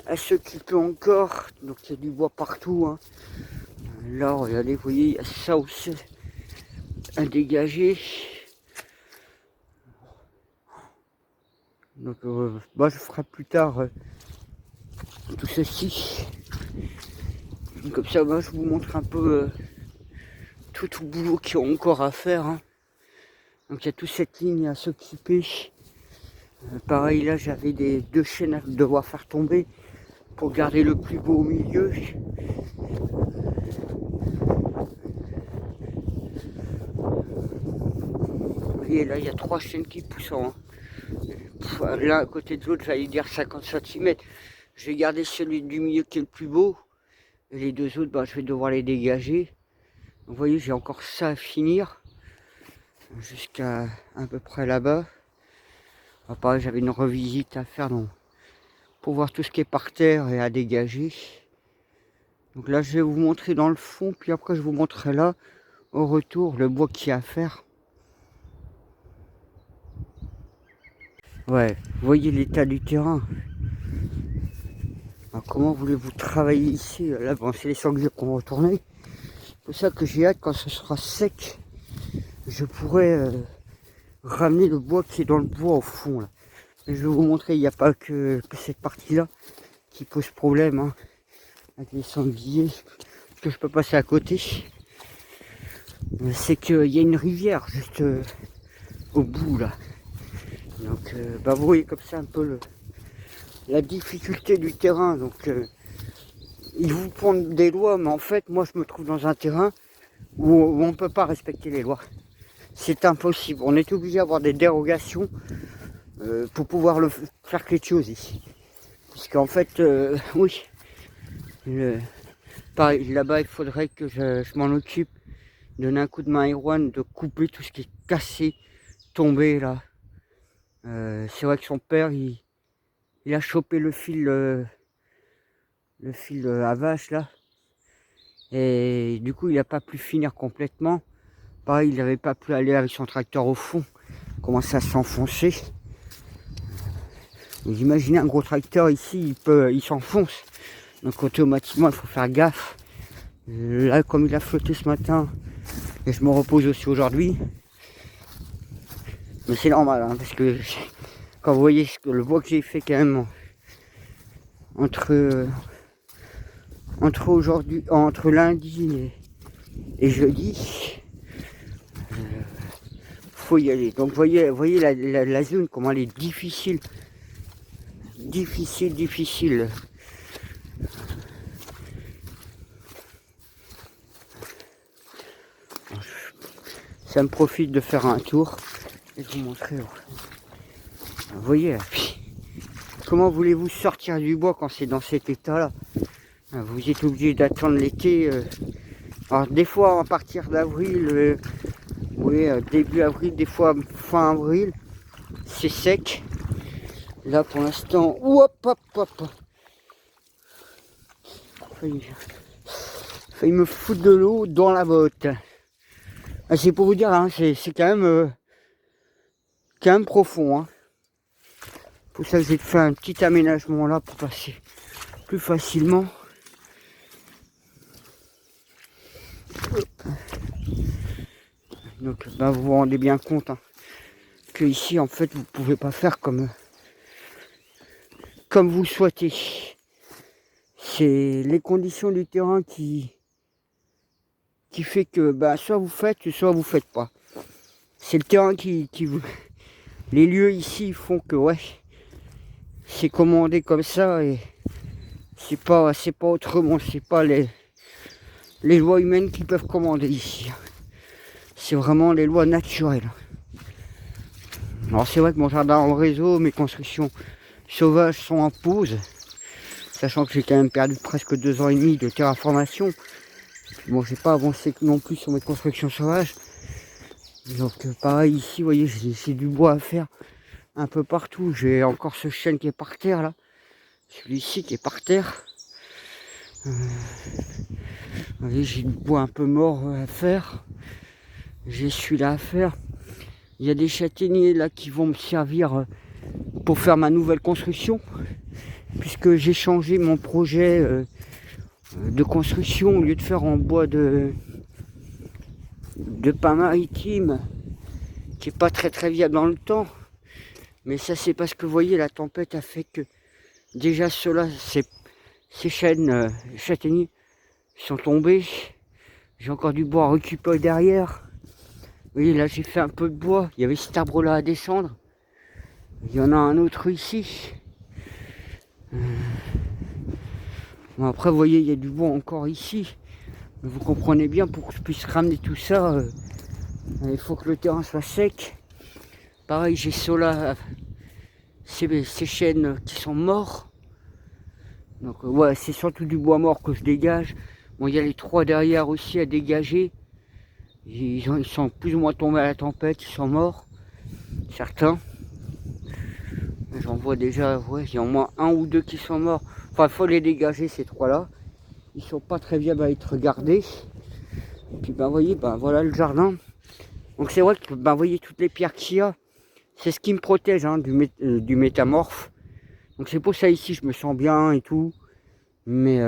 A: à s'occuper encore. Donc il y a du bois partout, hein. Là, regardez, vous voyez, il y a ça aussi à dégager. Donc bah, je ferai plus tard tout ceci. Comme ça, bah, je vous montre un peu tout le boulot qu'il y a encore à faire, hein. Donc il y a toute cette ligne à s'occuper. Pareil, là j'avais deux chaînes à devoir faire tomber pour garder le plus beau au milieu. Vous voyez, là il y a 3 chaînes qui poussent en, l'un à côté de l'autre, j'allais dire 50 cm. Je vais garder celui du milieu qui est le plus beau. Et les deux autres, bah, je vais devoir les dégager. Vous voyez, j'ai encore ça à finir. Jusqu'à à peu près là-bas. Pareil, j'avais une revisite à faire donc, pour voir tout ce qui est par terre et à dégager. Donc là, je vais vous montrer dans le fond. Puis après, je vous montrerai là, au retour, le bois qu'il y a à faire. Ouais, vous voyez l'état du terrain. Alors, comment voulez-vous travailler ici? Là, bon, c'est les sangliers qui vont retourner. C'est pour ça que j'ai hâte, quand ce sera sec, je pourrai ramener le bois qui est dans le bois au fond. Là. Et je vais vous montrer, il n'y a pas que cette partie-là qui pose problème, hein, avec les sangliers. Parce que je peux passer à côté. C'est qu'il y a une rivière juste au bout là. Donc, bah, vous voyez comme ça un peu la difficulté du terrain. Donc, ils vous prennent des lois, mais en fait, moi, je me trouve dans un terrain où on ne peut pas respecter les lois. C'est impossible. On est obligé d'avoir des dérogations pour pouvoir faire quelque chose ici. Puisqu'en fait, oui, pareil, là-bas, il faudrait que je m'en occupe, donner un coup de main à Erwan, de couper tout ce qui est cassé, tombé là. C'est vrai que son père, il a chopé le fil à vache là. Et du coup, il n'a pas pu finir complètement. Pareil, il n'avait pas pu aller avec son tracteur au fond. Commencer à s'enfoncer. Vous imaginez un gros tracteur ici, il s'enfonce. Donc automatiquement, il faut faire gaffe. Là, comme il a flotté ce matin, et je me repose aussi aujourd'hui. Mais c'est normal, hein, parce que quand vous voyez le bois que j'ai fait quand même entre aujourd'hui, entre lundi et jeudi, faut y aller. Donc voyez la zone, comment elle est difficile. Difficile. Ça me profite de faire un tour et de vous montrer. Vous voyez, comment voulez-vous sortir du bois quand c'est dans cet état-là? Vous êtes obligé d'attendre l'été. Alors des fois à partir d'avril, oui, début avril, des fois fin avril, c'est sec. Là pour l'instant, hop. Failli me foutre de l'eau dans la botte. C'est pour vous dire, hein, c'est quand même profond. Hein. Pour ça que j'ai fait un petit aménagement là pour passer plus facilement. Donc bah, vous vous rendez bien compte, hein, que ici en fait vous pouvez pas faire comme vous souhaitez. C'est les conditions du terrain qui fait que bah, soit vous faites pas. C'est le terrain qui vous... Les lieux ici font que ouais, c'est commandé comme ça et c'est pas autrement, c'est pas les lois humaines qui peuvent commander ici. C'est vraiment les lois naturelles. Alors c'est vrai que mon jardin en réseau, mes constructions sauvages sont en pause, sachant que j'ai quand même perdu presque 2 ans et demi de terraformation. Bon, j'ai pas avancé non plus sur mes constructions sauvages. Donc pareil ici, vous voyez, j'ai du bois à faire un peu partout. J'ai encore ce chêne qui est par terre là, celui-ci qui est par terre. Vous voyez, j'ai du bois un peu mort à faire. J'ai celui-là à faire. Il y a des châtaigniers là qui vont me servir pour faire ma nouvelle construction, puisque j'ai changé mon projet de construction. Au lieu de faire en bois de pin maritime, qui est pas très viable dans le temps, mais ça c'est parce que vous voyez, la tempête a fait que déjà ceux-là, ces chênes châtaigniers sont tombés. J'ai encore du bois à récupérer derrière. Vous voyez, là j'ai fait un peu de bois. Il y avait cet arbre là à descendre. Il y en a un autre ici. Bon, après vous voyez, il y a du bois encore ici. Mais vous comprenez bien, pour que je puisse ramener tout ça, il faut que le terrain soit sec. Pareil, j'ai ceux-là, ces chênes qui sont morts. Donc ouais, c'est surtout du bois mort que je dégage. Bon, il y a les 3 derrière aussi à dégager. Ils sont plus ou moins tombés à la tempête, ils sont morts. Certains. J'en vois déjà, ouais, il y a au moins 1 ou 2 qui sont morts. Enfin, il faut les dégager, ces 3-là. Ils sont pas très viables à être regardés. Et puis, ben, vous voyez, ben, voilà le jardin. Donc, c'est vrai que, ben, vous voyez, toutes les pierres qu'il y a, c'est ce qui me protège hein, du métamorphe. Donc, c'est pour ça, ici, je me sens bien et tout. Mais,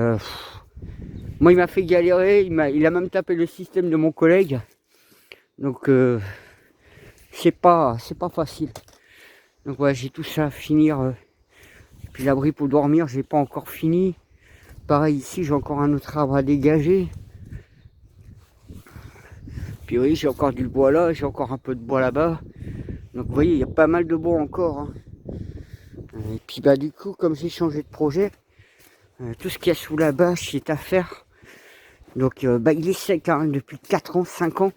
A: moi, il m'a fait galérer. Il a même tapé le système de mon collègue. Donc, c'est pas facile. Donc voilà, j'ai tout ça à finir. Puis l'abri pour dormir, j'ai pas encore fini. Pareil ici, j'ai encore un autre arbre à dégager. Puis oui, j'ai encore du bois là, j'ai encore un peu de bois là-bas. Donc vous voyez, il y a pas mal de bois encore. Hein. Et puis bah du coup, comme j'ai changé de projet, tout ce qu'il y a sous la bâche est à faire. Donc bah, il est sec hein, depuis 4 ans, 5 ans.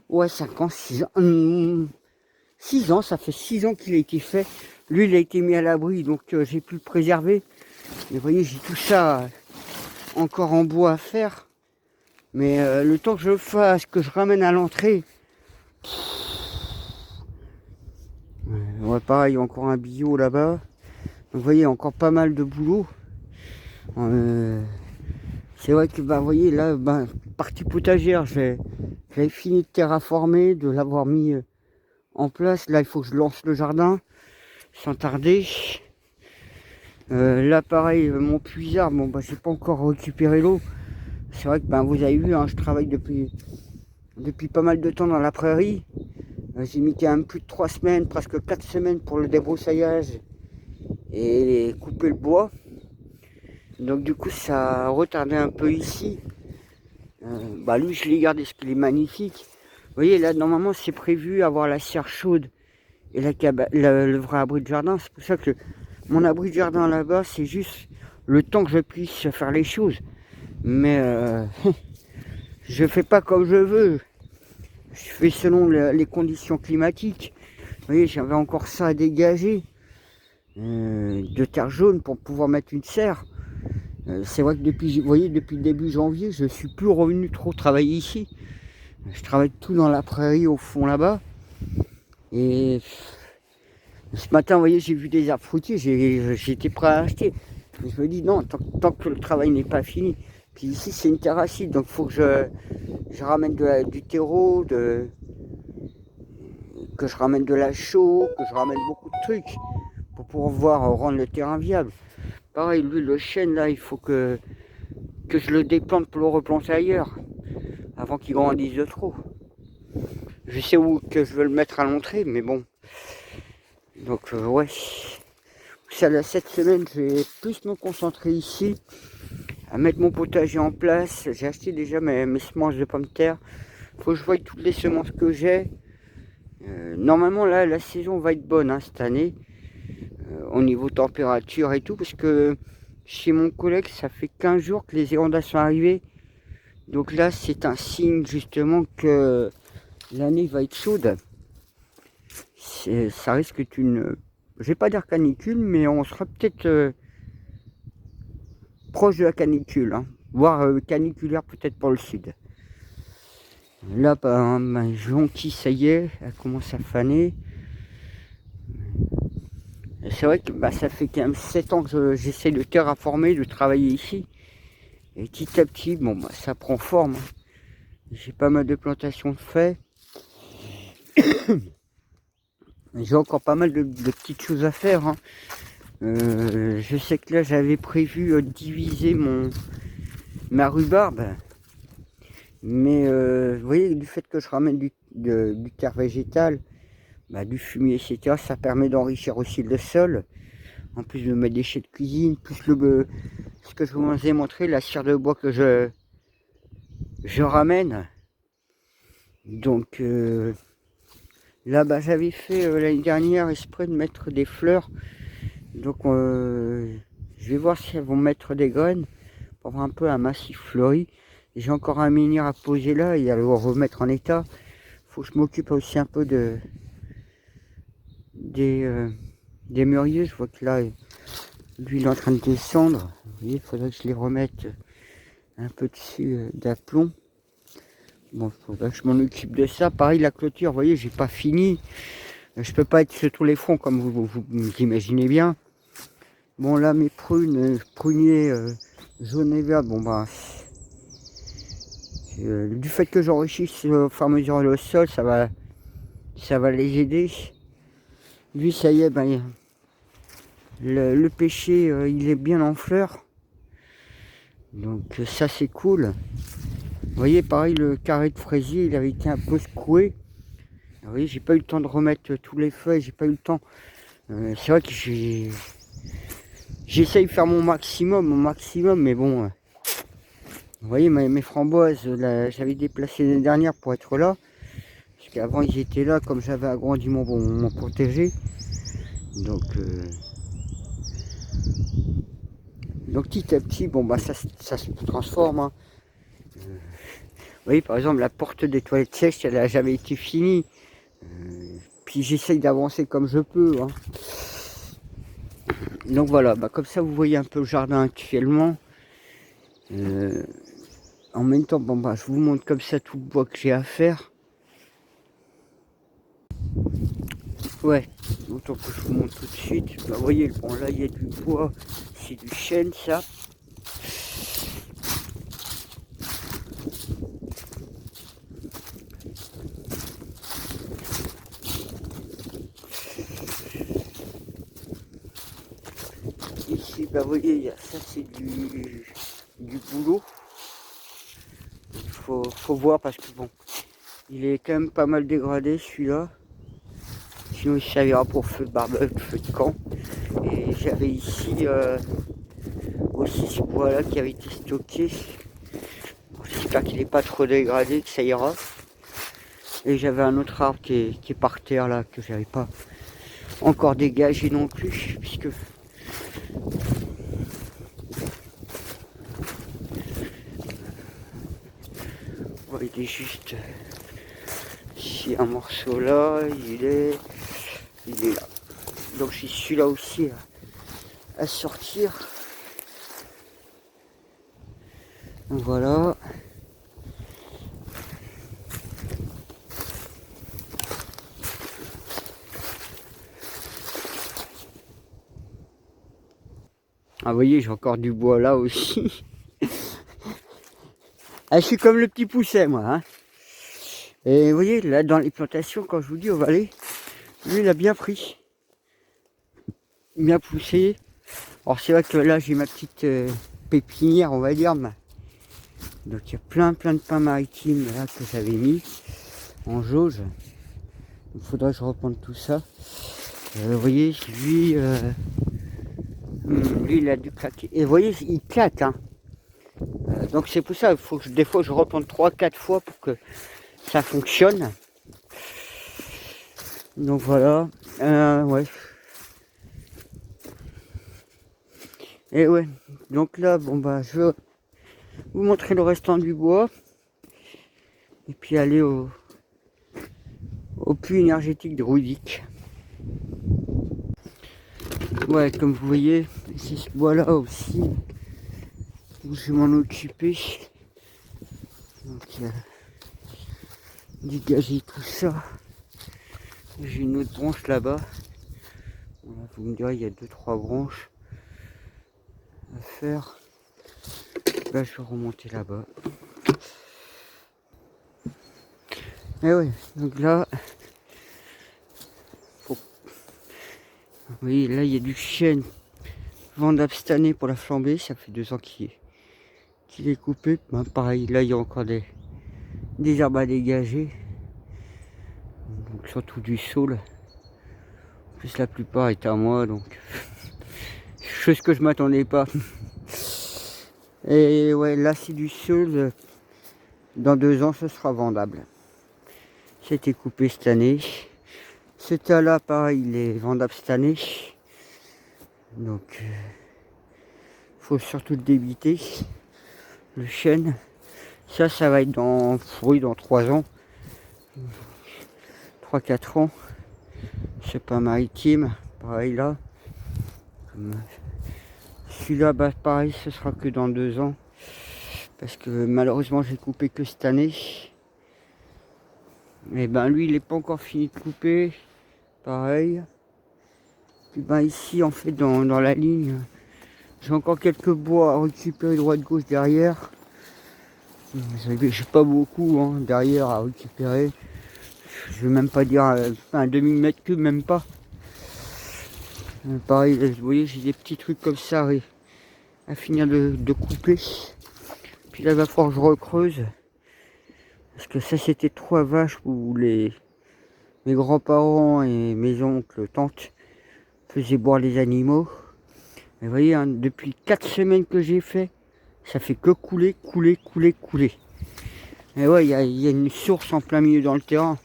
A: Ouais, 5 ans, 6 ans. 6 ans, ça fait 6 ans qu'il a été fait. Lui, il a été mis à l'abri, donc j'ai pu le préserver. Mais vous voyez, j'ai tout ça encore en bois à faire. Mais le temps que je le fasse, que je ramène à l'entrée. Ouais, pareil, encore un bio là-bas. Vous voyez, encore pas mal de boulot. C'est vrai que, bah, vous voyez, là, bah, partie potagère, j'avais fini de terraformer, de l'avoir mis en place. Là, il faut que je lance le jardin sans tarder. Là, pareil, mon puisard, bon, bah, j'ai pas encore récupéré l'eau. C'est vrai que, ben, vous avez vu, hein, je travaille depuis pas mal de temps dans la prairie. J'ai mis quand même plus de 3 semaines, presque 4 semaines pour le débroussaillage et couper le bois. Donc, du coup, ça a retardé un peu ici. Bah, lui, je l'ai gardé parce qu'il est magnifique. Vous voyez, là, normalement, c'est prévu avoir la serre chaude et le vrai abri de jardin. C'est pour ça que mon abri de jardin là-bas, c'est juste le temps que je puisse faire les choses. Mais je fais pas comme je veux. Je fais selon les conditions climatiques. Vous voyez, j'avais encore ça à dégager. De terre jaune pour pouvoir mettre une serre. C'est vrai que depuis, vous voyez, depuis le début janvier, je suis plus revenu trop travailler ici. Je travaille tout dans la prairie au fond là-bas. Et ce matin, vous voyez, j'ai vu des arbres fruitiers, j'étais prêt à acheter. Mais je me dis non, tant que le travail n'est pas fini. Puis ici, c'est une terre acide, donc il faut que je ramène du terreau, que je ramène de la chaux, que je ramène beaucoup de trucs pour pouvoir rendre le terrain viable. Pareil, lui, le chêne, là, il faut que je le déplante pour le replanter ailleurs, avant qu'il grandisse de trop. Je sais où que je veux le mettre à l'entrée, mais bon. Donc, ouais. Cette semaine, je vais plus me concentrer ici, à mettre mon potager en place. J'ai acheté déjà mes semences de pommes de terre. Faut que je voie toutes les semences que j'ai. Normalement, là, la saison va être bonne hein, cette année. au niveau température et tout, parce que chez mon collègue, ça fait 15 jours que les hirondelles sont arrivées. Donc là, c'est un signe justement que l'année va être chaude. Ça risque d'une, je vais pas dire canicule, mais on sera peut-être proche de la canicule, hein, voire caniculaire peut-être pour le sud. Là, ma jonquille, ça y est, elle commence à faner. C'est vrai que ça fait quand même 7 ans que j'essaie de terraformer, de travailler ici. Et petit à petit, bon, ça prend forme. J'ai pas mal de plantations de fait. J'ai encore pas mal de petites choses à faire, hein. Je sais que là, j'avais prévu diviser ma rhubarbe. Mais vous voyez, du fait que je ramène du terre végétale, du fumier, etc., ça permet d'enrichir aussi le sol. En plus de mes déchets de cuisine, plus ce que je vous ai montré, la cire de bois que je ramène. Donc là, j'avais fait l'année dernière exprès de mettre des fleurs. Donc je vais voir si elles vont mettre des graines pour avoir un peu un massif fleuri. J'ai encore un menhir à poser là et à le remettre en état. Faut que je m'occupe aussi un peu des mûriers. Je vois que là, lui, il est en train de descendre. Vous voyez, il faudrait que je les remette un peu dessus d'aplomb. Bon, il faudrait que je m'en occupe de ça. Pareil, la clôture, vous voyez, j'ai pas fini. Je peux pas être sur tous les fronts comme vous imaginez bien. Bon, là, mes pruniers jaunes et verts, du fait que j'enrichisse au fur et à mesure le sol, ça va les aider. Lui, ça y est, le pêcher, il est bien en fleurs. Donc ça, c'est cool. Vous voyez, pareil, le carré de fraisier, il avait été un peu secoué. Vous voyez, j'ai pas eu le temps de remettre tous les feuilles, j'ai pas eu le temps. C'est vrai que j'essaye de faire mon maximum, mais bon. Vous voyez, mes framboises, j'avais déplacé l'année dernière pour être là. Parce qu'avant, ils étaient là, comme j'avais agrandi mon potager. Donc petit à petit, ça se transforme, hein. Vous voyez, par exemple, la porte des toilettes sèches, elle n'a jamais été finie. Puis j'essaye d'avancer comme je peux, hein. Donc voilà, comme ça, vous voyez un peu le jardin actuellement. En même temps, je vous montre comme ça tout le bois que j'ai à faire. Ouais, autant que je vous montre tout de suite. Vous voyez, bon là, il y a du bois, c'est du chêne, ça. Ici, vous voyez, ça c'est du boulot. Il faut voir parce que bon, il est quand même pas mal dégradé celui-là. Sinon il servira pour feu de barbecue, feu de camp. Et j'avais ici aussi ce bois-là qui avait été stocké. J'espère qu'il n'est pas trop dégradé, que ça ira. Et j'avais un autre arbre qui est par terre là, que j'avais pas encore dégagé non plus, puisque il est juste ici un morceau là, il est là. Donc j'ai celui-là aussi à sortir. Voilà. Ah, vous voyez, j'ai encore du bois là aussi. Ah, je suis comme le petit pousset, moi, hein. Et vous voyez, là, dans les plantations, quand je vous dis au Valais, lui, il a bien pris. Bien poussé. Alors, c'est vrai que là, j'ai ma petite pépinière, on va dire. Donc, il y a plein de pins maritimes là que j'avais mis en jauge. Il faudrait que je reprenne tout ça. Vous voyez, lui, il a dû claquer. Et vous voyez, il claque, hein. Donc c'est pour ça, il faut que des fois je reprenne 3-4 fois pour que ça fonctionne. Donc voilà, ouais. Et ouais, donc là, bon bah je vais vous montrer le restant du bois. Et puis aller au puits énergétique de Rudic. Ouais, comme vous voyez, c'est ce bois là aussi où je vais m'en occuper. Donc dégager tout ça. J'ai une autre branche là-bas. Voilà, vous me direz, il y a 2-3 branches à faire. Là, je vais remonter là-bas. Et ouais, donc là, vous voyez, là, il y a du chêne Vendabstanais pour la flambée. Ça fait 2 ans qu'il est coupé. Ben, pareil, là, il y a encore des herbes à dégager. Donc, surtout du saule. En plus, la plupart est à moi, donc chose que je m'attendais pas. Et ouais, là, c'est du saule. Dans 2 ans, ce sera vendable. C'était coupé cette année. Ce tas-là, pareil, il est vendable cette année. Donc, faut surtout le débiter. Le chêne. Ça va être dans 3 ans. 3-4 ans. C'est pas maritime. Pareil là. Celui-là, bah, pareil, ce sera que dans 2 ans. Parce que malheureusement, j'ai coupé que cette année. Et ben lui, il n'est pas encore fini de couper. Pareil. Puis ben ici, en fait, dans la ligne, j'ai encore quelques bois à récupérer droite-gauche derrière. J'ai pas beaucoup hein, derrière à récupérer. Je vais même pas dire un demi-mètre cube, même pas. Pareil, là, vous voyez, j'ai des petits trucs comme ça à finir de couper. Puis là, il va falloir que je recreuse. Parce que ça, c'était 3 vaches où mes grands-parents et mes oncles, tantes faisaient boire les animaux. Et vous voyez, hein, depuis 4 semaines que j'ai fait, ça fait que couler. Et ouais, il y a une source en plein milieu dans le terrain.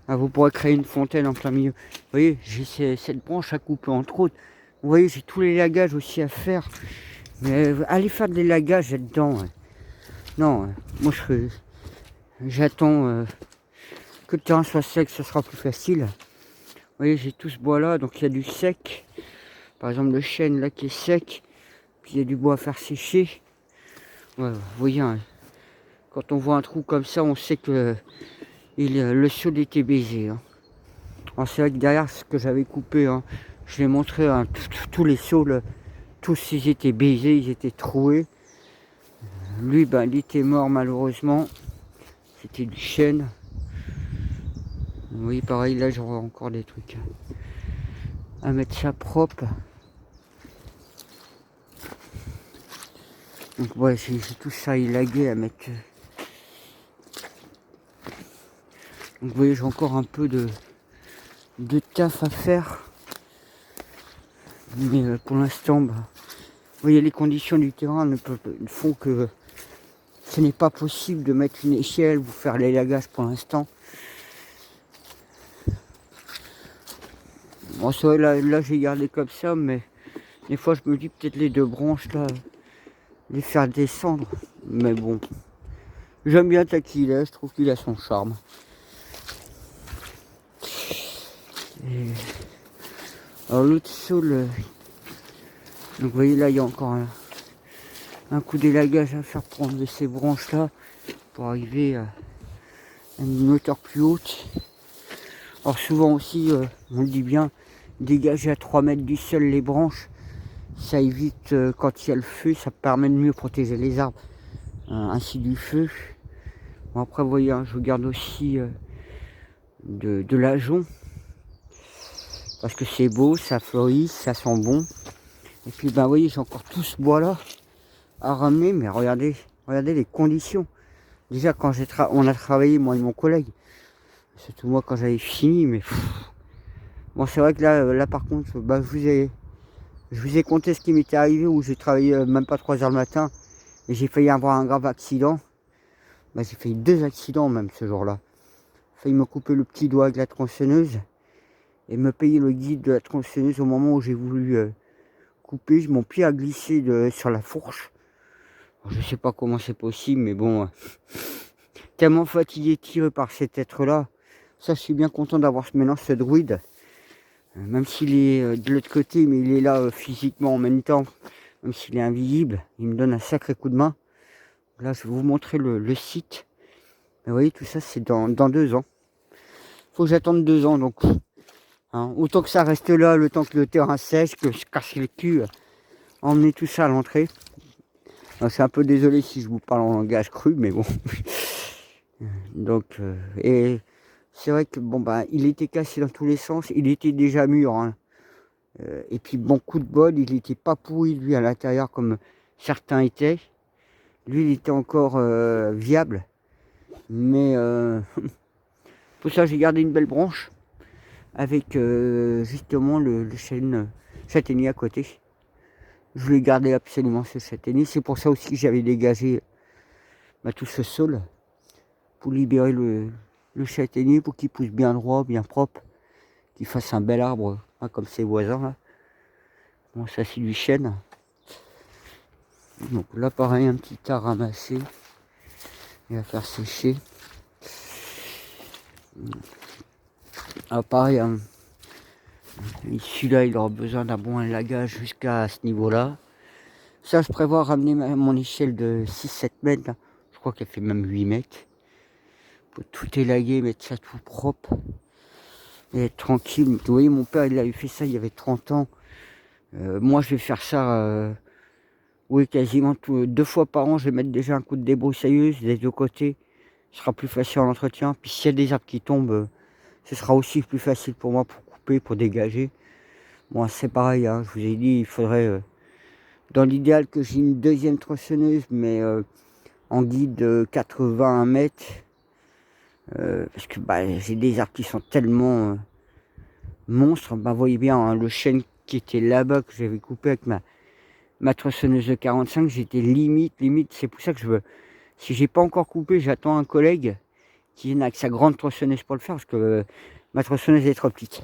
A: Ah, vous pourrez créer une fontaine en plein milieu. Vous voyez, j'ai cette branche à couper entre autres. Vous voyez, j'ai tous les lagages aussi à faire. Mais allez faire des lagages là-dedans. Ouais. Non, moi j'attends que le terrain soit sec, ce sera plus facile. Vous voyez, j'ai tout ce bois là, donc il y a du sec. Par exemple, le chêne là qui est sec. Puis il y a du bois à faire sécher. Ouais, vous voyez, hein, quand on voit un trou comme ça, on sait que le sol était baisé. Hein. Alors c'est vrai que derrière ce que j'avais coupé, hein, je l'ai montré, hein, tous les saules, tous ils étaient baisés, ils étaient troués. Lui, ben, il était mort malheureusement. C'était du chêne. Oui, pareil, là j'aurai encore des trucs à mettre ça propre. Donc ouais, j'ai tout ça élagué à mettre. Donc vous voyez, j'ai encore un peu de taf à faire. Mais pour l'instant, bah, vous voyez, les conditions du terrain ne font que ce n'est pas possible de mettre une échelle ou faire l'élagage pour l'instant. Bon, c'est vrai, là j'ai gardé comme ça, mais des fois je me dis peut-être les 2 branches là, les faire descendre. Mais bon, j'aime bien tel qu'il est, je trouve qu'il a son charme. Et... alors l'autre saule, donc vous voyez là il y a encore un coup d'élagage à faire pour enlever ces branches là, pour arriver à une hauteur plus haute. Alors souvent aussi, on le dit bien, dégager à 3 mètres du sol les branches, ça évite quand il y a le feu, ça permet de mieux protéger les arbres, ainsi du feu. Bon, après vous voyez, hein, je garde aussi de l'ajonc, parce que c'est beau, ça fleurit, ça sent bon. Et puis ben vous voyez, j'ai encore tout ce bois là à ramener, mais regardez les conditions. Déjà quand on a travaillé, moi et mon collègue, surtout moi quand j'avais fini, mais bon c'est vrai que là par contre, bah, je vous ai compté ce qui m'était arrivé où j'ai travaillé même pas 3 heures le matin et j'ai failli avoir un grave accident. Bah, j'ai fait 2 accidents même ce jour-là. J'ai failli me couper le petit doigt avec la tronçonneuse et me payer le guide de la tronçonneuse au moment où j'ai voulu couper, mon pied a glissé sur la fourche. Je sais pas comment c'est possible, mais bon, tellement fatigué, tiré par cet être-là. Ça, je suis bien content d'avoir maintenant ce druide. Même s'il est de l'autre côté, mais il est là physiquement en même temps. Même s'il est invisible, il me donne un sacré coup de main. Là, je vais vous montrer le site. Et vous voyez, tout ça, c'est dans 2 ans. Faut que j'attende 2 ans, donc hein, autant que ça reste là, le temps que le terrain sèche, que je casse le cul, emmener tout ça à l'entrée. Je suis un peu désolé si je vous parle en langage cru, mais bon. Donc, et c'est vrai que bon, bah, il était cassé dans tous les sens, il était déjà mûr. Hein. Et puis, bon, coup de bol, il n'était pas pourri, lui, à l'intérieur, comme certains étaient. Lui, il était encore viable. Mais pour ça, j'ai gardé une belle branche avec justement le chêne châtaignier à côté. Je voulais garder absolument ce châtaignier. C'est pour ça aussi que j'avais dégagé tout ce sol pour libérer le châtaignier pour qu'il pousse bien droit, bien propre, qu'il fasse un bel arbre, hein, comme ses voisins là. Bon, ça c'est du chêne. Donc là pareil, un petit tas ramassé et à faire sécher. Ah pareil, hein. Celui-là il aura besoin d'un bon élagage jusqu'à ce niveau-là. Ça je prévois ramener mon échelle de 6-7 mètres. Là. Je crois qu'elle fait même 8 mètres. Pour tout élaguer, mettre ça tout propre. Et être tranquille. Vous voyez, mon père il avait fait ça il y avait 30 ans. Moi je vais faire ça oui, quasiment 2 fois par an. Je vais mettre déjà un coup de débroussailleuse des 2 côtés. Ce sera plus facile en entretien. Puis s'il y a des arbres qui tombent, ce sera aussi plus facile pour moi pour couper, pour dégager. Bon, c'est pareil, hein, je vous ai dit, il faudrait, dans l'idéal, que j'ai une deuxième tronçonneuse, mais en guide de 81 mètres. Parce que j'ai des arbres qui sont tellement monstres. Vous voyez bien, hein, le chêne qui était là-bas, que j'avais coupé avec ma tronçonneuse de 45, j'étais limite. C'est pour ça que si j'ai pas encore coupé, j'attends un collègue qui vienne avec sa grande tronçonneuse pour le faire, parce que ma tronçonneuse est trop petite.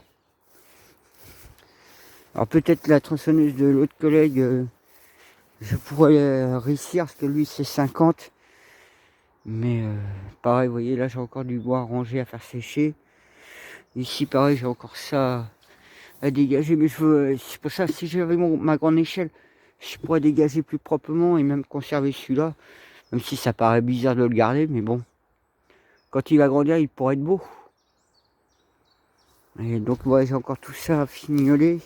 A: Alors peut-être la tronçonneuse de l'autre collègue, je pourrais réussir, parce que lui c'est 50. Mais pareil, vous voyez, là j'ai encore du bois rangé à faire sécher. Ici pareil, j'ai encore ça à dégager, mais c'est pour ça, si j'avais ma grande échelle, je pourrais dégager plus proprement et même conserver celui-là. Même si ça paraît bizarre de le garder, mais bon. Quand il va grandir, il pourrait être beau. Et donc, ouais, j'ai encore tout ça à fignoler.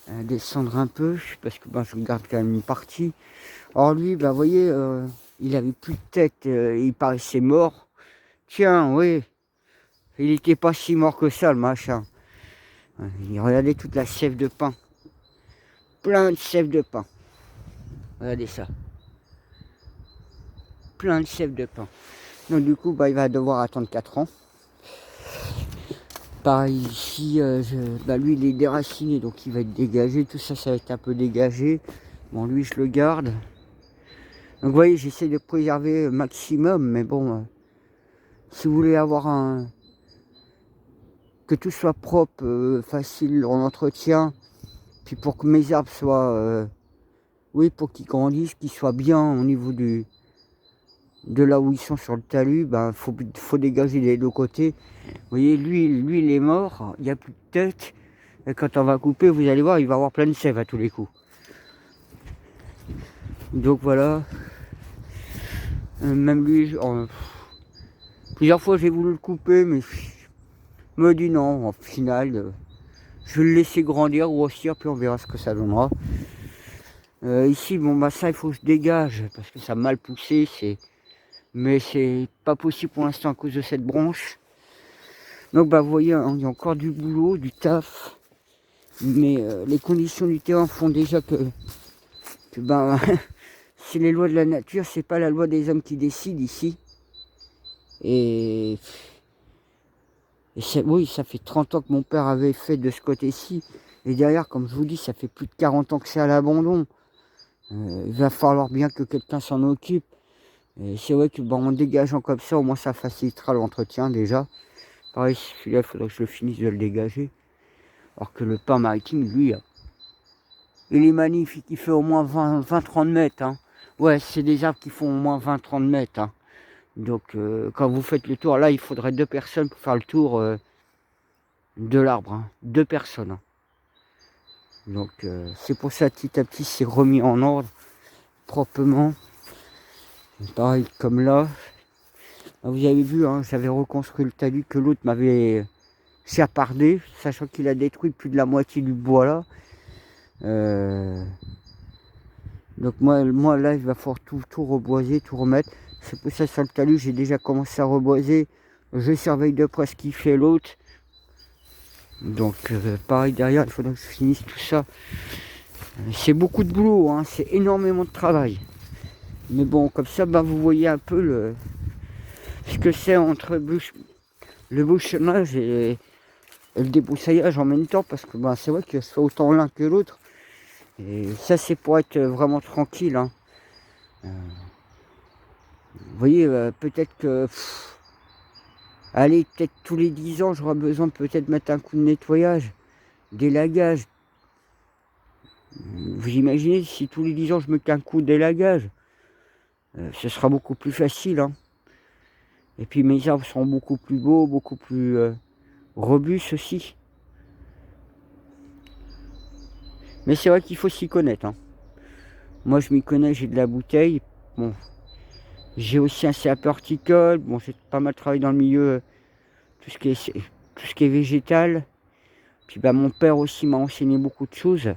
A: À descendre un peu, parce que je garde quand même une partie. Alors lui, vous voyez, il avait plus de tête, il paraissait mort. Tiens, oui, il était pas si mort que ça, le machin. Il regardait toute la sève de pain. Plein de sève de pain. Regardez ça. Plein de sève de pain. Donc du coup, il va devoir attendre 4 ans. Pareil ici, lui il est déraciné, donc il va être dégagé. Tout ça, ça va être un peu dégagé. Bon, lui, je le garde. Donc vous voyez, j'essaie de préserver maximum, mais bon, si vous voulez avoir que tout soit propre, facile en entretien, puis pour que mes arbres soient, oui, pour qu'ils grandissent, qu'ils soient bien au niveau de là où ils sont sur le talus, faut dégager les 2 côtés. Vous voyez, lui il est mort, il n'y a plus de tête, et quand on va couper, vous allez voir, il va avoir plein de sève à tous les coups. Donc voilà, même lui, plusieurs fois j'ai voulu le couper, mais je me dis non, en final, je vais le laisser grandir, grossir, puis on verra ce que ça donnera. Ici, ça il faut que je dégage, parce que ça a mal poussé, mais c'est pas possible pour l'instant à cause de cette branche. Donc vous voyez, il y a encore du boulot, du taf, mais les conditions du terrain font déjà que c'est les lois de la nature, c'est pas la loi des hommes qui décident ici. Et oui, ça fait 30 ans que mon père avait fait de ce côté-ci, et derrière, comme je vous dis, ça fait plus de 40 ans que c'est à l'abandon. Il va falloir bien que quelqu'un s'en occupe. Et c'est vrai que en dégageant comme ça, au moins ça facilitera l'entretien déjà. Pareil, celui-là, il faudrait que je le finisse de le dégager. Alors que le pain maritime, lui, Il est magnifique, il fait au moins 20-30 mètres. Hein. Ouais, c'est des arbres qui font au moins 20-30 mètres. Hein. Donc quand vous faites le tour, là il faudrait 2 personnes pour faire le tour de l'arbre. Hein. 2 personnes. Hein. Donc c'est pour ça petit à petit c'est remis en ordre, proprement. Pareil comme là. Vous avez vu, hein, j'avais reconstruit le talus que l'autre m'avait chapardé, sachant qu'il a détruit plus de la moitié du bois là. Donc moi là il va falloir tout reboiser, tout remettre. C'est pour ça sur le talus j'ai déjà commencé à reboiser. Je surveille de près ce qu'il fait l'autre. Donc pareil derrière, il faudra que je finisse tout ça. C'est beaucoup de boulot, hein, c'est énormément de travail. Mais bon, comme ça, bah, vous voyez un peu ce que c'est entre le bouchonnage et le débroussaillage en même temps. Parce que bah, c'est vrai que c'est autant l'un que l'autre. Et ça, c'est pour être vraiment tranquille. Hein. Vous voyez, peut-être que... allez, peut-être tous les 10 ans, j'aurai besoin de peut-être mettre un coup de nettoyage, d'élagage. Vous imaginez si tous les 10 ans je mets qu'un coup d'élagage, ce sera beaucoup plus facile. Hein. Et puis mes arbres seront beaucoup plus beaux, beaucoup plus robustes aussi. Mais c'est vrai qu'il faut s'y connaître. Hein. Moi je m'y connais, j'ai de la bouteille. Bon, j'ai aussi un CAP horticole. Bon, j'ai pas mal travaillé dans le milieu, tout ce qui est végétal. Puis bah, mon père aussi m'a enseigné beaucoup de choses.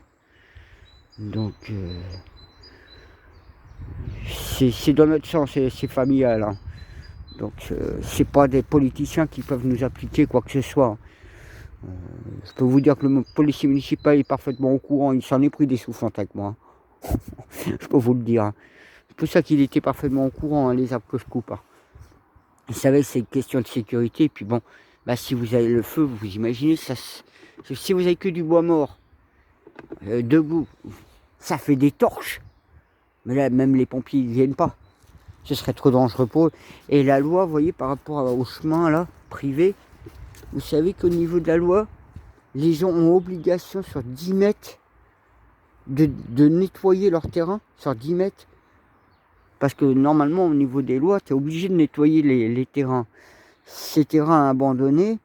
A: Donc c'est dans notre sens, c'est familial. Hein. Donc c'est pas des politiciens qui peuvent nous appliquer quoi que ce soit. Je peux vous dire que le policier municipal est parfaitement au courant, il s'en est pris des soufflantes avec moi. Je peux vous le dire. Hein. C'est pour ça qu'il était parfaitement au courant, hein, les arbres que je coupe. Hein. Il savait que c'est une question de sécurité. Et puis bon, bah, si vous avez le feu, vous imaginez, si vous avez que du bois mort, debout, ça fait des torches. Mais là, même les pompiers ne viennent pas. Ce serait trop dangereux pour eux. Et la loi, vous voyez, par rapport au chemin là, privé, vous savez qu'au niveau de la loi, les gens ont obligation sur 10 mètres de nettoyer leur terrain, sur 10 mètres. Parce que normalement, au niveau des lois, tu es obligé de nettoyer les terrains. Ces terrains abandonnés,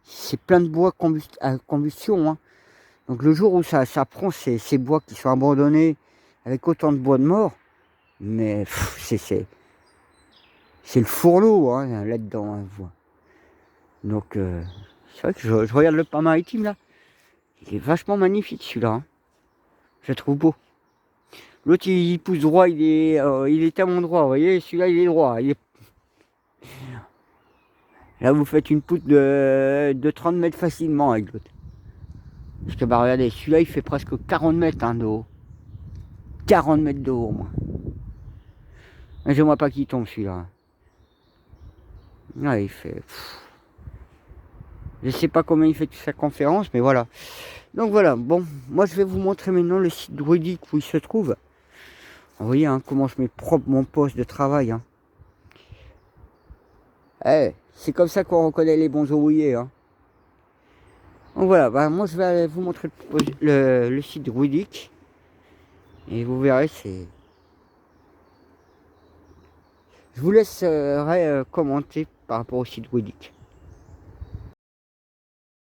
A: c'est plein de bois à combustion. Hein. Donc le jour où ça prend ces bois qui sont abandonnés avec autant de bois de mort, mais c'est le fourneau hein, là-dedans. Hein, donc c'est vrai que je regarde le pas maritime là. Il est vachement magnifique celui-là. Hein. Je le trouve beau. L'autre il pousse droit, il est à mon droit, vous voyez, celui-là il est droit. Là vous faites une poutre de 30 mètres facilement avec l'autre. Parce que bah regardez, celui-là il fait presque 40 mètres hein, de haut. 40 mètres de haut au moins. J'aimerais pas qu'il tombe celui-là. Ouais, il fait... Je sais pas comment il fait toute sa conférence, mais voilà. Donc voilà, bon, moi je vais vous montrer maintenant le site druidique où il se trouve. Vous voyez hein, comment je mets propre mon poste de travail. Hein. C'est comme ça qu'on reconnaît les bons ouvriers. Hein. Donc voilà, bah, moi je vais vous montrer le site druidique. Et vous verrez, c'est... Je vous laisserai commenter par rapport au site druidique.